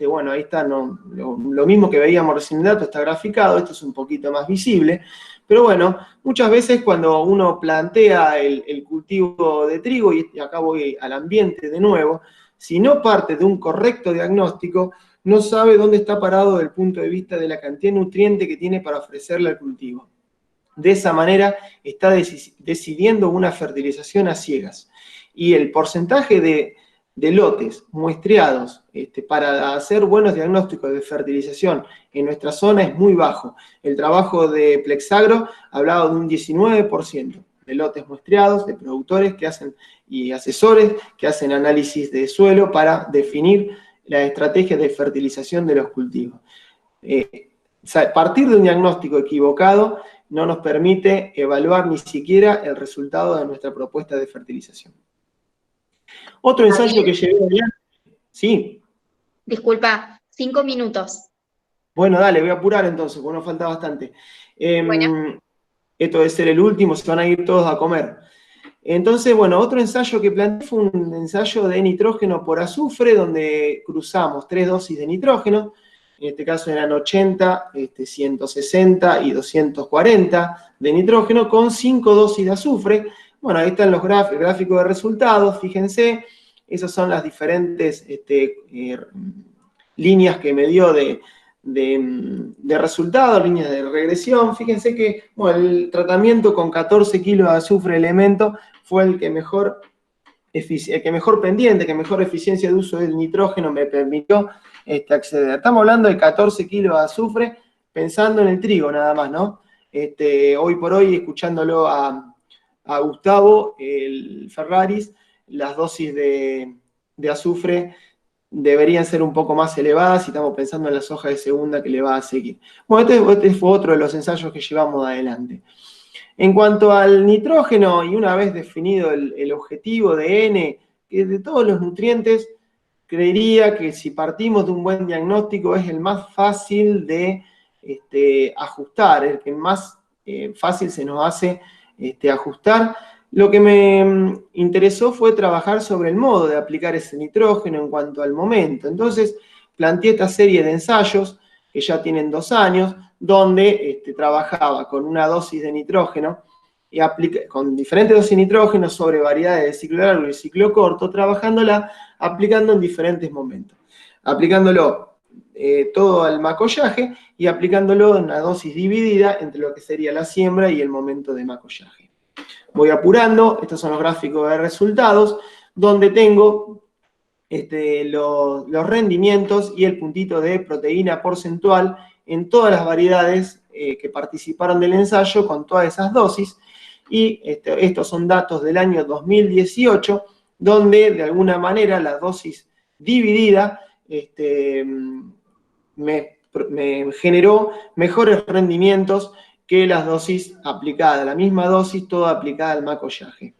Bueno, ahí está lo mismo que veíamos recién en el dato, está graficado, esto es un poquito más visible. Pero bueno, muchas veces cuando uno plantea el cultivo de trigo, y acá voy al ambiente de nuevo, si no parte de un correcto diagnóstico, no sabe dónde está parado desde el punto de vista de la cantidad de nutriente que tiene para ofrecerle al cultivo. De esa manera está decidiendo una fertilización a ciegas. Y el porcentaje de lotes muestreados para hacer buenos diagnósticos de fertilización en nuestra zona es muy bajo. El trabajo de Plexagro hablaba de un 19% de lotes muestreados, de productores que hacen y asesores que hacen análisis de suelo para definir las estrategias de fertilización de los cultivos. Partir de un diagnóstico equivocado no nos permite evaluar ni siquiera el resultado de nuestra propuesta de fertilización. Otro ensayo que llevé adelante. Sí. Disculpa, 5 minutos. Bueno, dale, voy a apurar entonces, porque nos falta bastante. Bueno. Esto debe ser el último, se van a ir todos a comer. Entonces, bueno, otro ensayo que planteé fue un ensayo de nitrógeno por azufre, donde cruzamos 3 dosis de nitrógeno. En este caso eran 80, 160 y 240 de nitrógeno con 5 dosis de azufre. Bueno, ahí están los gráficos de resultados, fíjense, esas son las diferentes líneas que me dio de resultados, líneas de regresión. Fíjense que bueno, el tratamiento con 14 kilos de azufre elemento fue el que mejor pendiente, que mejor eficiencia de uso del nitrógeno me permitió acceder. Estamos hablando de 14 kilos de azufre pensando en el trigo nada más, ¿no? Hoy por hoy, escuchándolo a Gustavo, el Ferraris, las dosis de azufre deberían ser un poco más elevadas si estamos pensando en la soja de segunda que le va a seguir. Bueno, este fue otro de los ensayos que llevamos adelante. En cuanto al nitrógeno, y una vez definido el objetivo de N, que de todos los nutrientes, creería que si partimos de un buen diagnóstico es el más fácil de ajustar, el que más fácil se nos hace ajustar. Lo que me interesó fue trabajar sobre el modo de aplicar ese nitrógeno en cuanto al momento. Entonces, planteé esta serie de ensayos, que ya tienen 2 años, donde trabajaba con una dosis de nitrógeno, y con diferentes dosis de nitrógeno sobre variedades de ciclo largo y ciclo corto, aplicando en diferentes momentos. Aplicándolo todo al macollaje y aplicándolo en una dosis dividida entre lo que sería la siembra y el momento de macollaje. Voy apurando, estos son los gráficos de resultados, donde tengo los rendimientos y el puntito de proteína porcentual en todas las variedades que participaron del ensayo con todas esas dosis. Y estos son datos del año 2018, donde de alguna manera la dosis dividida me generó mejores rendimientos que las dosis aplicadas, la misma dosis toda aplicada al macollaje.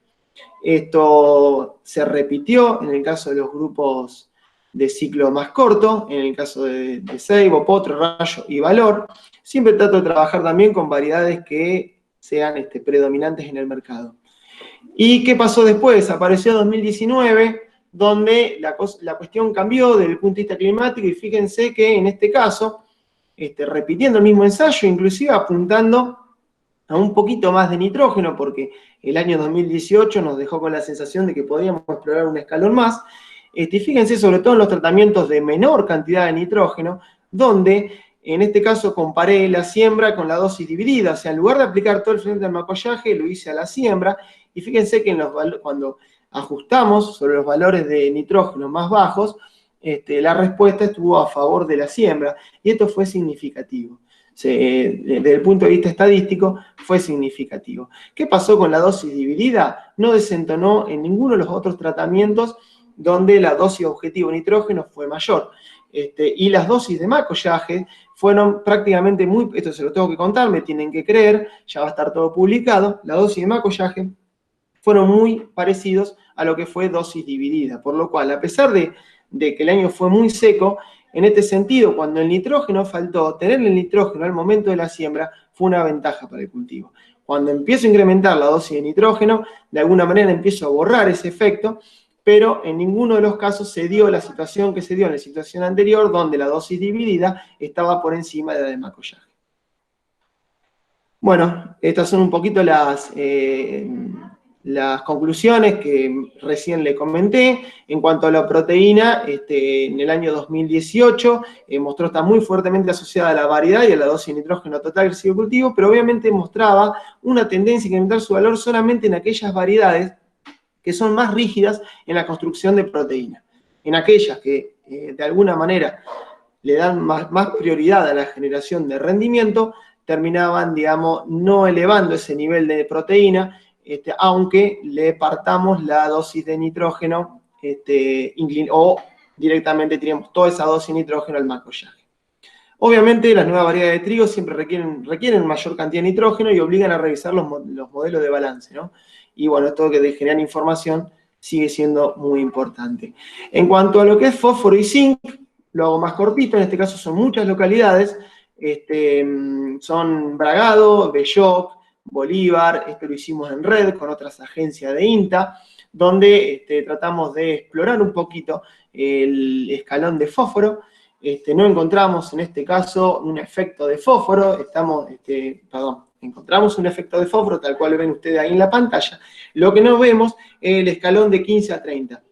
Esto se repitió en el caso de los grupos de ciclo más corto, en el caso de ceibo, potro, rayo y valor. Siempre trato de trabajar también con variedades que sean predominantes en el mercado. ¿Y qué pasó después? Apareció 2019, donde la cuestión cambió desde el punto de vista climático, y fíjense que en este caso, repitiendo el mismo ensayo, inclusive apuntando a un poquito más de nitrógeno, porque el año 2018 nos dejó con la sensación de que podíamos explorar un escalón más. Fíjense sobre todo en los tratamientos de menor cantidad de nitrógeno, donde en este caso comparé la siembra con la dosis dividida, o sea, en lugar de aplicar todo el frente del macollaje, lo hice a la siembra, y fíjense que cuando ajustamos sobre los valores de nitrógeno más bajos, la respuesta estuvo a favor de la siembra, y esto fue significativo. Desde el punto de vista estadístico, fue significativo. ¿Qué pasó con la dosis dividida? No desentonó en ninguno de los otros tratamientos donde la dosis objetivo de nitrógeno fue mayor. Y las dosis de macollaje fueron prácticamente esto se lo tengo que contar, me tienen que creer, ya va a estar todo publicado, la dosis de macollaje fueron muy parecidos a lo que fue dosis dividida, por lo cual, a pesar de que el año fue muy seco, en este sentido, cuando el nitrógeno faltó, tener el nitrógeno al momento de la siembra fue una ventaja para el cultivo. Cuando empiezo a incrementar la dosis de nitrógeno, de alguna manera empiezo a borrar ese efecto, pero en ninguno de los casos se dio la situación que se dio en la situación anterior, donde la dosis dividida estaba por encima de la de macollaje. Bueno, estas son un poquito las conclusiones que recién le comenté. En cuanto a la proteína, en el año 2018 mostró estar muy fuertemente asociada a la variedad y a la dosis de nitrógeno total del ciclo cultivo, pero obviamente mostraba una tendencia a incrementar su valor solamente en aquellas variedades que son más rígidas en la construcción de proteína. En aquellas que de alguna manera le dan más prioridad a la generación de rendimiento, terminaban, digamos, no elevando ese nivel de proteína, aunque le partamos la dosis de nitrógeno o directamente tiremos toda esa dosis de nitrógeno al macollaje. Obviamente las nuevas variedades de trigo siempre requieren mayor cantidad de nitrógeno y obligan a revisar los modelos de balance, ¿no? Y bueno, esto que de generar información sigue siendo muy importante. En cuanto a lo que es fósforo y zinc, lo hago más cortito, en este caso son muchas localidades, son Bragado, Belloc, Bolívar, esto lo hicimos en red con otras agencias de INTA, donde tratamos de explorar un poquito el escalón de fósforo. No encontramos en este caso un efecto de fósforo, encontramos un efecto de fósforo tal cual lo ven ustedes ahí en la pantalla. Lo que no vemos es el escalón de 15 a 30.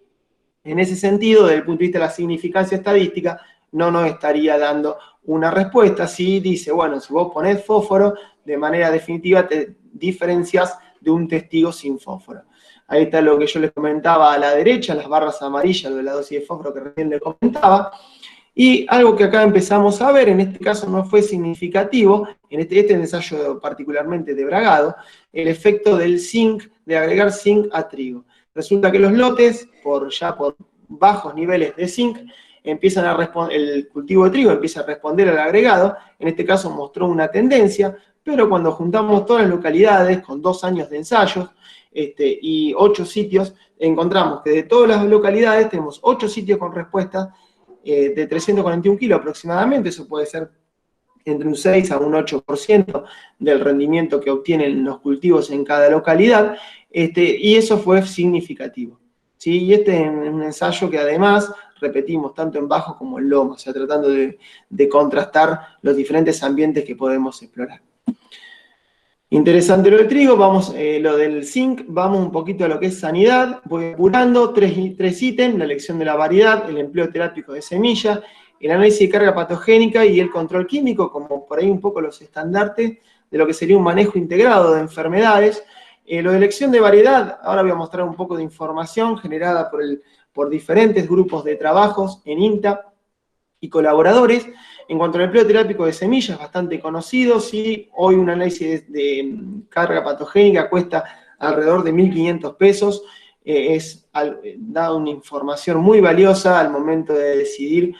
En ese sentido, desde el punto de vista de la significancia estadística, no nos estaría dando una respuesta. Si dice, bueno, si vos ponés fósforo, de manera definitiva te diferencias de un testigo sin fósforo. Ahí está lo que yo les comentaba a la derecha, las barras amarillas, lo de la dosis de fósforo que recién les comentaba. Y algo que acá empezamos a ver, en este caso no fue significativo, en este ensayo particularmente de Bragado, el efecto del zinc, de agregar zinc a trigo. Resulta que los lotes, por bajos niveles de zinc, empiezan a responder, el cultivo de trigo empieza a responder al agregado, en este caso mostró una tendencia, pero cuando juntamos todas las localidades con 2 años de ensayos y 8 sitios, encontramos que de todas las localidades tenemos 8 sitios con respuestas de 341 kilos aproximadamente, eso puede ser entre un 6 a un 8% del rendimiento que obtienen los cultivos en cada localidad, y eso fue significativo. ¿Sí? Y este es un ensayo que además repetimos, tanto en bajo como en lomo, o sea, tratando de contrastar los diferentes ambientes que podemos explorar. Interesante lo del trigo, vamos, lo del zinc, vamos un poquito a lo que es sanidad, voy apurando, tres ítems, la elección de la variedad, el empleo terápico de semillas, el análisis de carga patogénica y el control químico, como por ahí un poco los estandartes de lo que sería un manejo integrado de enfermedades. Lo de elección de variedad, ahora voy a mostrar un poco de información generada por diferentes grupos de trabajos en INTA y colaboradores. En cuanto al empleo terápico de semillas, bastante conocido, sí, hoy un análisis de carga patogénica cuesta alrededor de 1.500 pesos, da una información muy valiosa al momento de decidir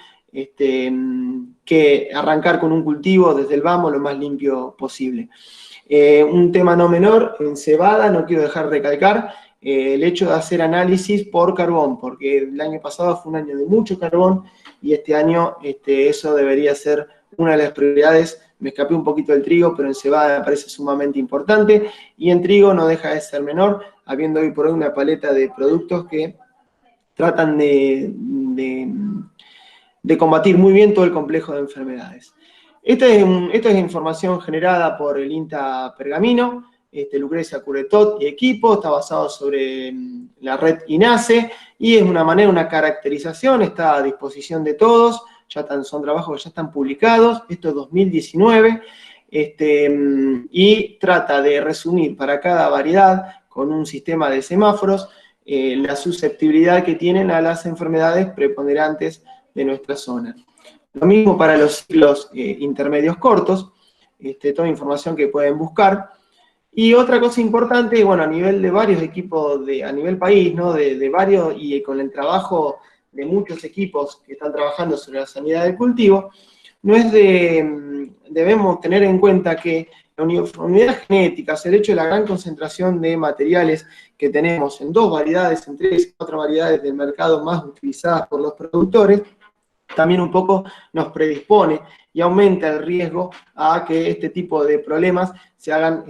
que arrancar con un cultivo desde el vamos lo más limpio posible. Un tema no menor, en cebada, no quiero dejar de recalcar, el hecho de hacer análisis por carbón, porque el año pasado fue un año de mucho carbón y este año eso debería ser una de las prioridades. Me escapé un poquito del trigo, pero en cebada me parece sumamente importante, y en trigo no deja de ser menor, habiendo hoy por hoy una paleta de productos que tratan de combatir muy bien todo el complejo de enfermedades. Esta es información generada por el INTA Pergamino, Lucrecia Curetot y equipo, está basado sobre la red INASE, y es una caracterización, está a disposición de todos, son trabajos que ya están publicados, esto es 2019, y trata de resumir para cada variedad, con un sistema de semáforos, la susceptibilidad que tienen a las enfermedades preponderantes de nuestra zona. Lo mismo para los ciclos intermedios cortos, toda información que pueden buscar. Y otra cosa importante, bueno, a nivel de varios equipos, a nivel país, ¿no? de varios, y con el trabajo de muchos equipos que están trabajando sobre la sanidad del cultivo, debemos tener en cuenta que la uniformidad genética, el hecho de la gran concentración de materiales que tenemos en 2 variedades, en 3 o 4 variedades del mercado más utilizadas por los productores, también un poco nos predispone y aumenta el riesgo a que este tipo de problemas se hagan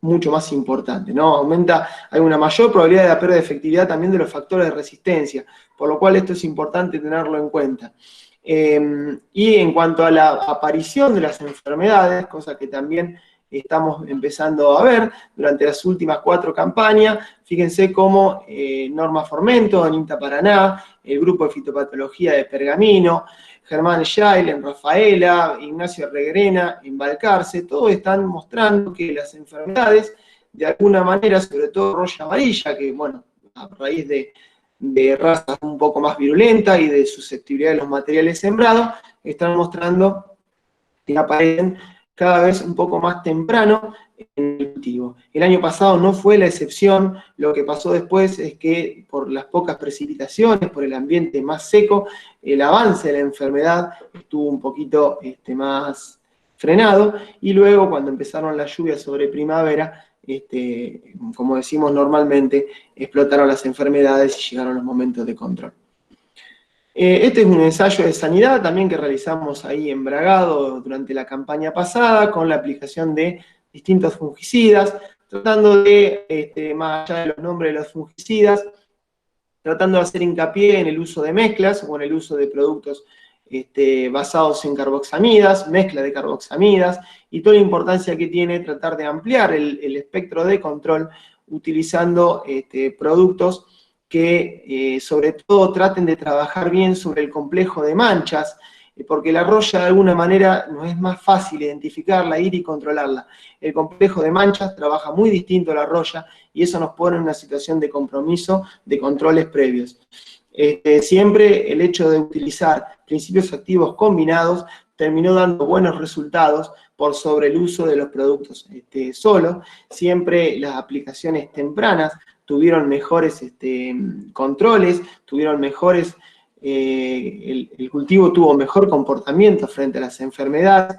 mucho más importantes, ¿no? Hay una mayor probabilidad de la pérdida de efectividad también de los factores de resistencia, por lo cual esto es importante tenerlo en cuenta. Y en cuanto a la aparición de las enfermedades, cosa que también estamos empezando a ver durante las últimas 4 campañas, fíjense cómo Norma Formento en INTA Paraná, el grupo de fitopatología de Pergamino, Germán Shail en Rafaela, Ignacio Regrena en Balcarce, todos están mostrando que las enfermedades, de alguna manera, sobre todo roya amarilla, que bueno, a raíz de razas un poco más virulentas y de susceptibilidad de los materiales sembrados, están mostrando que aparecen cada vez un poco más temprano en el cultivo. El año pasado no fue la excepción, lo que pasó después es que por las pocas precipitaciones, por el ambiente más seco, el avance de la enfermedad estuvo un poquito más frenado, y luego cuando empezaron las lluvias sobre primavera, como decimos normalmente, explotaron las enfermedades y llegaron los momentos de control. Este es un ensayo de sanidad también que realizamos ahí en Bragado durante la campaña pasada con la aplicación de distintos fungicidas, tratando de, más allá de los nombres de los fungicidas, tratando de hacer hincapié en el uso de mezclas o en el uso de productos basados en carboxamidas, mezcla de carboxamidas, y toda la importancia que tiene tratar de ampliar el espectro de control utilizando productos que sobre todo traten de trabajar bien sobre el complejo de manchas, porque la roya de alguna manera no es más fácil identificarla, ir y controlarla. El complejo de manchas trabaja muy distinto a la roya y eso nos pone en una situación de compromiso de controles previos. Siempre el hecho de utilizar principios activos combinados terminó dando buenos resultados por sobre el uso de los productos solo. Siempre las aplicaciones tempranas tuvieron mejores controles, tuvieron mejores, el cultivo tuvo mejor comportamiento frente a las enfermedades,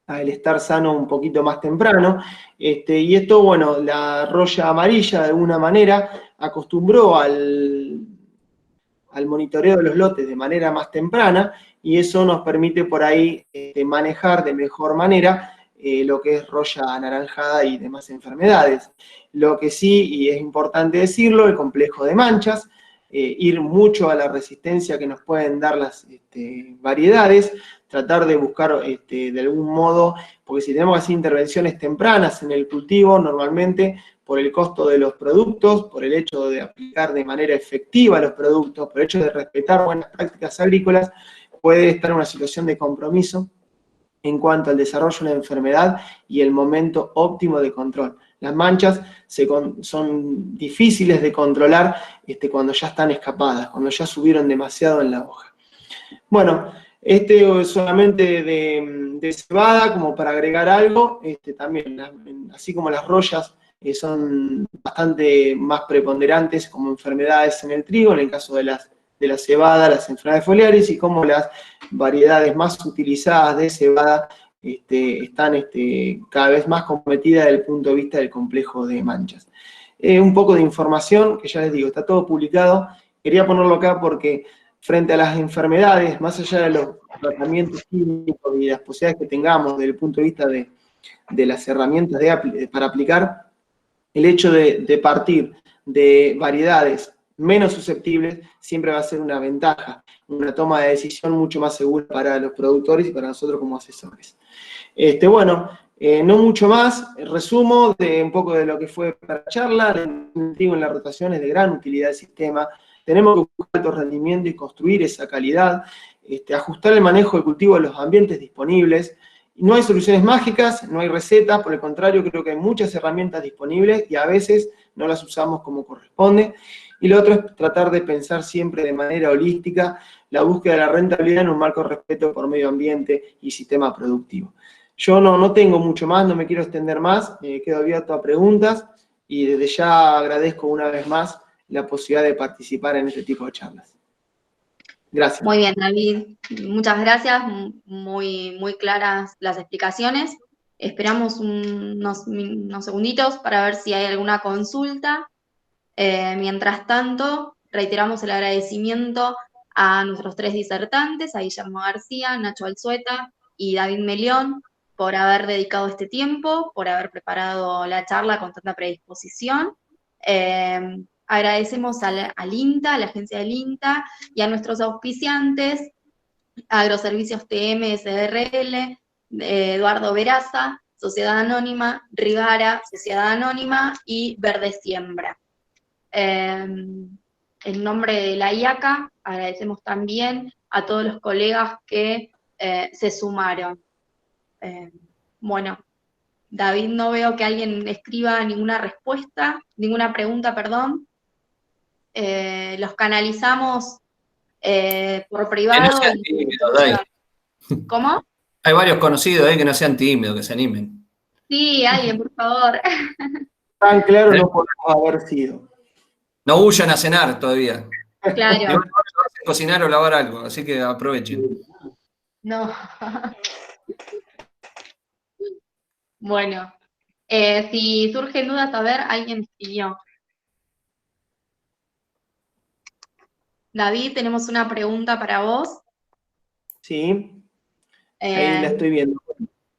al estar sano un poquito más temprano, y esto, bueno, la roya amarilla de alguna manera acostumbró al monitoreo de los lotes de manera más temprana, y eso nos permite por ahí manejar de mejor manera lo que es roya anaranjada y demás enfermedades. Lo que sí, y es importante decirlo, el complejo de manchas, ir mucho a la resistencia que nos pueden dar las variedades, tratar de buscar de algún modo, porque si tenemos que hacer intervenciones tempranas en el cultivo, normalmente por el costo de los productos, por el hecho de aplicar de manera efectiva los productos, por el hecho de respetar buenas prácticas agrícolas, puede estar en una situación de compromiso en cuanto al desarrollo de una enfermedad y el momento óptimo de control. Las manchas son difíciles de controlar cuando ya están escapadas, cuando ya subieron demasiado en la hoja. Bueno, solamente de cebada, como para agregar algo, también, así como las rollas son bastante más preponderantes como enfermedades en el trigo, en el caso de la cebada, las enfermedades foliares, y como las variedades más utilizadas de cebada están cada vez más comprometidas desde el punto de vista del complejo de manchas. Un poco de información, que ya les digo, está todo publicado. Quería ponerlo acá porque frente a las enfermedades, más allá de los tratamientos químicos y las posibilidades que tengamos desde el punto de vista de las herramientas para aplicar, el hecho de partir de variedades menos susceptibles siempre va a ser una ventaja, una toma de decisión mucho más segura para los productores y para nosotros como asesores. Bueno, no mucho más, resumo de un poco de lo que fue para la charla. En la rotación es de gran utilidad del sistema. Tenemos que buscar alto rendimiento y construir esa calidad, ajustar el manejo del cultivo a los ambientes disponibles. No hay soluciones mágicas, no hay recetas, por el contrario, creo que hay muchas herramientas disponibles y a veces no las usamos como corresponde. Y lo otro es tratar de pensar siempre de manera holística la búsqueda de la rentabilidad en un marco de respeto por medio ambiente y sistema productivo. Yo no tengo mucho más, no me quiero extender más, quedo abierto a preguntas y desde ya agradezco una vez más la posibilidad de participar en este tipo de charlas. Gracias. Muy bien, David. Muchas gracias. Muy, muy claras las explicaciones. Esperamos unos segunditos para ver si hay alguna consulta. Mientras tanto, reiteramos el agradecimiento a nuestros 3 disertantes, a Guillermo García, Nacho Alzueta y David Melión, por haber dedicado este tiempo, por haber preparado la charla con tanta predisposición. Agradecemos al INTA, a la agencia del INTA, y a nuestros auspiciantes, Agroservicios TM SRL, Eduardo Veraza, Sociedad Anónima, Rigara, Sociedad Anónima y Verde Siembra. En nombre de la IACA, agradecemos también a todos los colegas que se sumaron. Bueno, David, no veo que alguien escriba ninguna respuesta, ninguna pregunta, perdón. Los canalizamos por privado. Que no sean tímidos, Dai. ¿Cómo? Hay varios conocidos que no sean tímidos, que se animen. Sí, alguien, por favor. Tan claro no podemos haber sido. No huyan a cenar todavía. Claro. No a cocinar o lavar algo, así que aprovechen. No. Bueno, si surgen dudas, a ver, alguien escribió. David, tenemos una pregunta para vos. Sí, ahí la estoy viendo.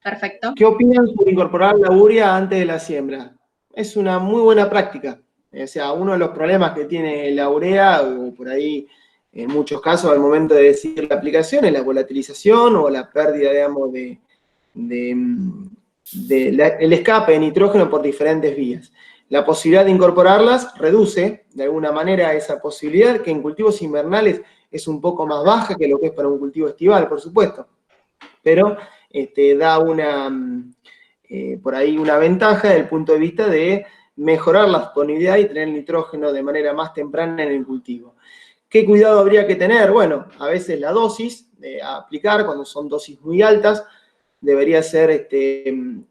Perfecto. ¿Qué opinan sobre incorporar la urea antes de la siembra? Es una muy buena práctica. O sea, uno de los problemas que tiene la urea, o por ahí en muchos casos al momento de decidir la aplicación, es la volatilización o la pérdida, digamos, el escape de nitrógeno por diferentes vías. La posibilidad de incorporarlas reduce de alguna manera esa posibilidad, que en cultivos invernales es un poco más baja que lo que es para un cultivo estival, por supuesto. Pero da por ahí una ventaja desde el punto de vista de mejorar la disponibilidad y tener nitrógeno de manera más temprana en el cultivo. ¿Qué cuidado habría que tener? Bueno, a veces la dosis a aplicar, cuando son dosis muy altas, debería ser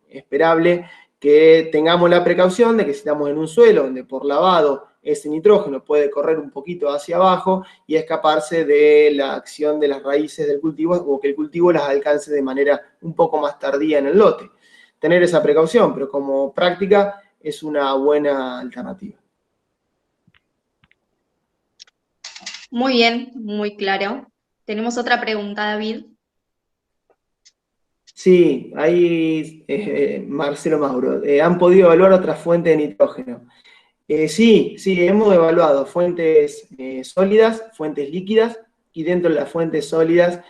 esperable que tengamos la precaución de que si estamos en un suelo donde por lavado ese nitrógeno puede correr un poquito hacia abajo y escaparse de la acción de las raíces del cultivo o que el cultivo las alcance de manera un poco más tardía en el lote. Tener esa precaución, pero como práctica es una buena alternativa. Muy bien, muy claro. Tenemos otra pregunta, David. Sí, ahí Marcelo Mauro. Han podido evaluar otras fuentes de nitrógeno. Sí, hemos evaluado fuentes sólidas, fuentes líquidas, y dentro de las fuentes sólidas,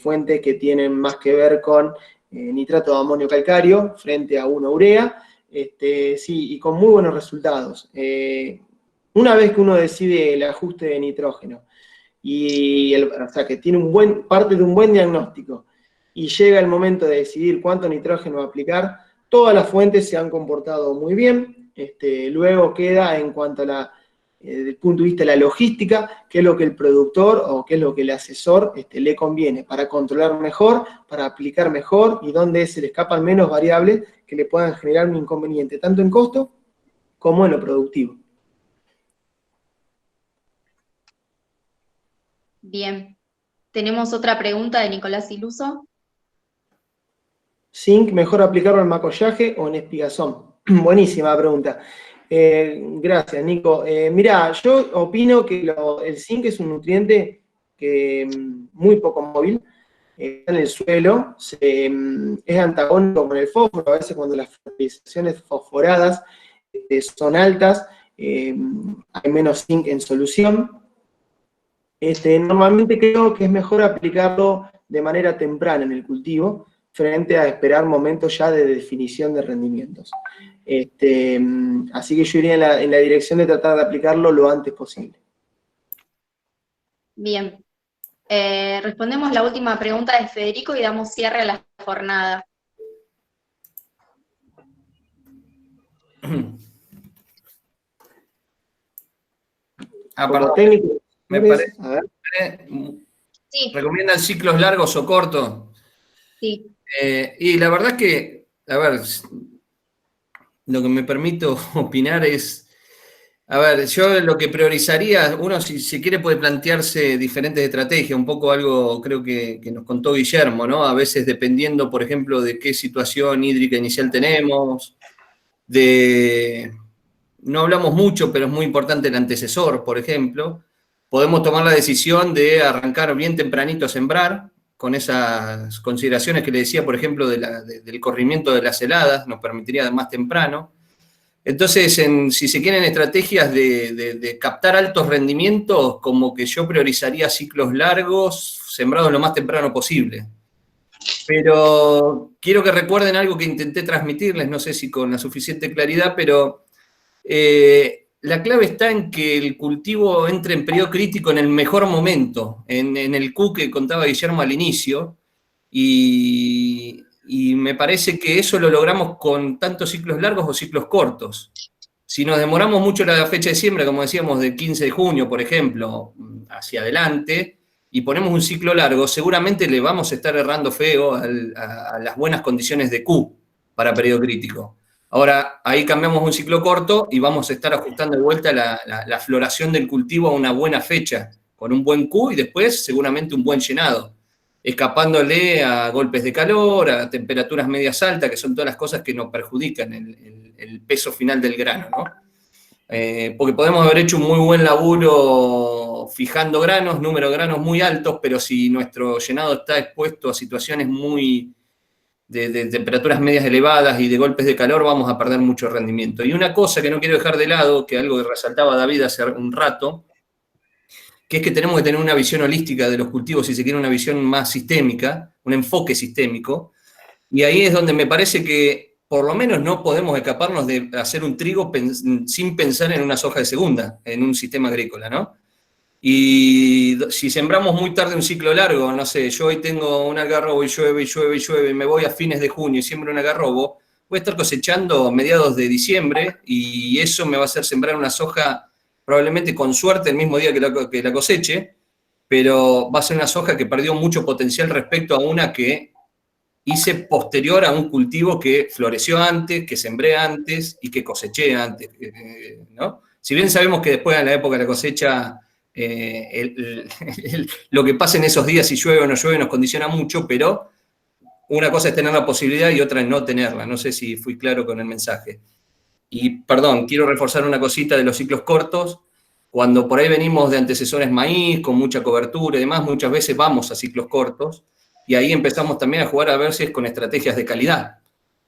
fuentes que tienen más que ver con nitrato de amonio calcáreo frente a una urea, sí, y con muy buenos resultados. Una vez que uno decide el ajuste de nitrógeno, o sea, que tiene parte de un buen diagnóstico, y llega el momento de decidir cuánto nitrógeno aplicar, todas las fuentes se han comportado muy bien. Luego queda en cuanto a desde el punto de vista de la logística, qué es lo que el productor o qué es lo que el asesor le conviene para controlar mejor, para aplicar mejor y dónde se le escapan menos variables que le puedan generar un inconveniente, tanto en costo como en lo productivo. Bien. Tenemos otra pregunta de Nicolás Iluso. ¿Zinc mejor aplicarlo en macollaje o en espigazón? Buenísima pregunta. Gracias, Nico. Mirá, yo opino que el zinc es un nutriente muy poco móvil, está en el suelo, es antagónico con el fósforo, a veces cuando las fertilizaciones fosforadas son altas, hay menos zinc en solución. Normalmente creo que es mejor aplicarlo de manera temprana en el cultivo, frente a esperar momentos ya de definición de rendimientos. Así que yo iría en la dirección de tratar de aplicarlo lo antes posible. Bien. Respondemos la última pregunta de Federico y damos cierre a la jornada. Como técnico, me parece. a ver. Sí. ¿Recomiendan ciclos largos o cortos? Sí. Y la verdad que, a ver, lo que me permito opinar es, a ver, yo lo que priorizaría, uno si quiere puede plantearse diferentes estrategias, un poco algo creo que nos contó Guillermo, ¿no? A veces dependiendo, por ejemplo, de qué situación hídrica inicial tenemos, no hablamos mucho, pero es muy importante el antecesor, por ejemplo, podemos tomar la decisión de arrancar bien tempranito a sembrar, con esas consideraciones que le decía, por ejemplo, del corrimiento de las heladas, nos permitiría más temprano. Entonces, si se quieren estrategias de captar altos rendimientos, como que yo priorizaría ciclos largos, sembrados lo más temprano posible. Pero quiero que recuerden algo que intenté transmitirles, no sé si con la suficiente claridad, pero la clave está en que el cultivo entre en periodo crítico en el mejor momento, en el Q que contaba Guillermo al inicio, y me parece que eso lo logramos con tantos ciclos largos o ciclos cortos. Si nos demoramos mucho la fecha de siembra, como decíamos, del 15 de junio, por ejemplo, hacia adelante, y ponemos un ciclo largo, seguramente le vamos a estar errando feo a las buenas condiciones de Q para periodo crítico. Ahora, ahí cambiamos un ciclo corto y vamos a estar ajustando de vuelta la floración del cultivo a una buena fecha, con un buen Q y después seguramente un buen llenado, escapándole a golpes de calor, a temperaturas medias altas, que son todas las cosas que nos perjudican el peso final del grano, ¿no? Porque podemos haber hecho un muy buen laburo fijando granos, número de granos muy altos, pero si nuestro llenado está expuesto a situaciones de temperaturas medias elevadas y de golpes de calor, vamos a perder mucho rendimiento. Y una cosa que no quiero dejar de lado, que algo que resaltaba David hace un rato, que es que tenemos que tener una visión holística de los cultivos, si se quiere una visión más sistémica, un enfoque sistémico, y ahí es donde me parece que por lo menos no podemos escaparnos de hacer un trigo sin pensar en una soja de segunda, en un sistema agrícola, ¿no? Y si sembramos muy tarde un ciclo largo, no sé, yo hoy tengo un algarrobo y llueve, y llueve, y llueve, y me voy a fines de junio y siembro un algarrobo, voy a estar cosechando a mediados de diciembre y eso me va a hacer sembrar una soja probablemente con suerte el mismo día que la coseche, pero va a ser una soja que perdió mucho potencial respecto a una que hice posterior a un cultivo que floreció antes, que sembré antes y que coseché antes, ¿no? Si bien sabemos que después en la época de la cosecha lo que pasa en esos días, si llueve o no llueve, nos condiciona mucho, pero una cosa es tener la posibilidad y otra es no tenerla. No sé si fui claro con el mensaje. Y, perdón, quiero reforzar una cosita de los ciclos cortos. Cuando por ahí venimos de antecesores maíz, con mucha cobertura y demás, muchas veces vamos a ciclos cortos, y ahí empezamos también a jugar a veces con estrategias de calidad.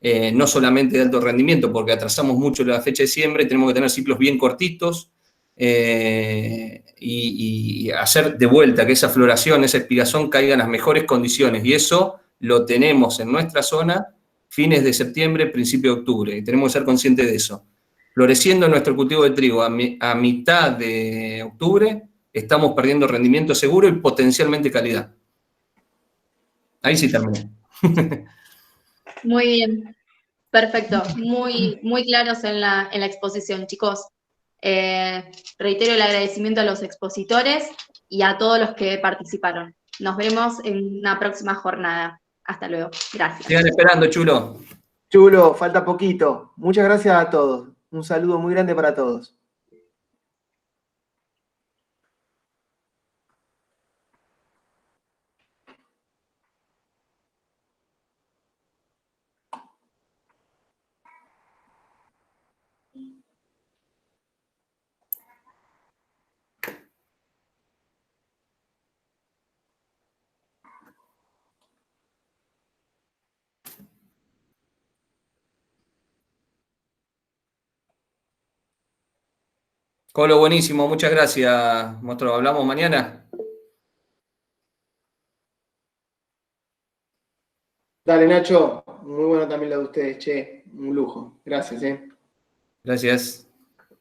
no solamente de alto rendimiento, porque atrasamos mucho la fecha de siembra y tenemos que tener ciclos bien cortitos, y hacer de vuelta que esa floración, esa espigazón caiga en las mejores condiciones. Y eso lo tenemos en nuestra zona fines de septiembre, principio de octubre, y tenemos que ser conscientes de eso. Floreciendo nuestro cultivo de trigo a mitad de octubre, estamos perdiendo rendimiento seguro y potencialmente calidad. Ahí sí terminé. Muy bien, perfecto, muy claros en la exposición, chicos. Reitero el agradecimiento a los expositores y a todos los que participaron. Nos vemos en una próxima jornada. Hasta luego. Gracias. Sigan esperando, chulo. Chulo, falta poquito. Muchas gracias a todos. Un saludo muy grande para todos. Colo, buenísimo, muchas gracias, monstruo. ¿Hablamos mañana? Dale, Nacho. Muy bueno también la de ustedes, che. Un lujo. Gracias, Gracias.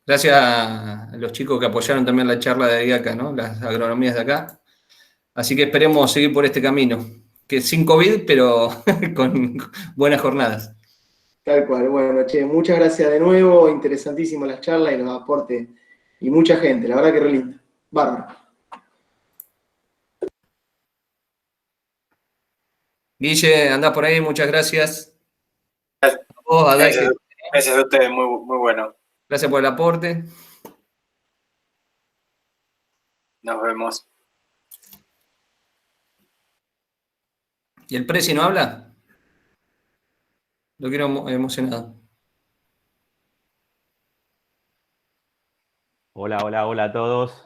Gracias a los chicos que apoyaron también la charla de acá, ¿no? Las agronomías de acá. Así que esperemos seguir por este camino, que sin COVID, pero con buenas jornadas. Tal cual. Bueno, che, muchas gracias de nuevo. Interesantísimo las charlas y los aportes. Y mucha gente, la verdad que re lindo. Bárbaro. Guille, andás por ahí, muchas gracias. Gracias a ustedes, muy bueno. Gracias por el aporte. Nos vemos. ¿Y el Presi no habla? Lo quiero emocionado. Hola a todos.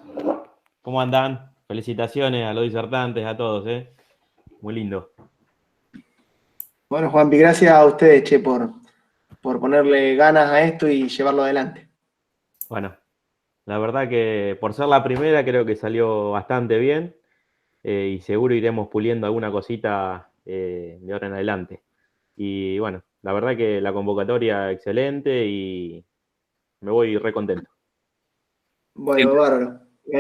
¿Cómo andan? Felicitaciones a los disertantes, a todos, Muy lindo. Bueno, Juanpi, gracias a ustedes, che, por ponerle ganas a esto y llevarlo adelante. Bueno, la verdad que por ser la primera creo que salió bastante bien, y seguro iremos puliendo alguna cosita de ahora en adelante. Y bueno, la verdad que la convocatoria excelente y me voy re contento. Bueno, bárbaro. Me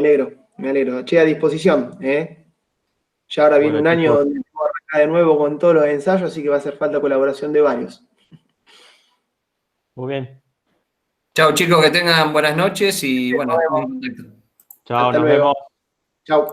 alegro. Che, a disposición, Ya ahora viene un año donde vamos a arrancar de nuevo con todos los ensayos, así que va a hacer falta colaboración de varios. Muy bien. Chao, chicos, que tengan buenas noches y bueno, estamos en contacto. Chao, Hasta nos luego. vemos. Chau.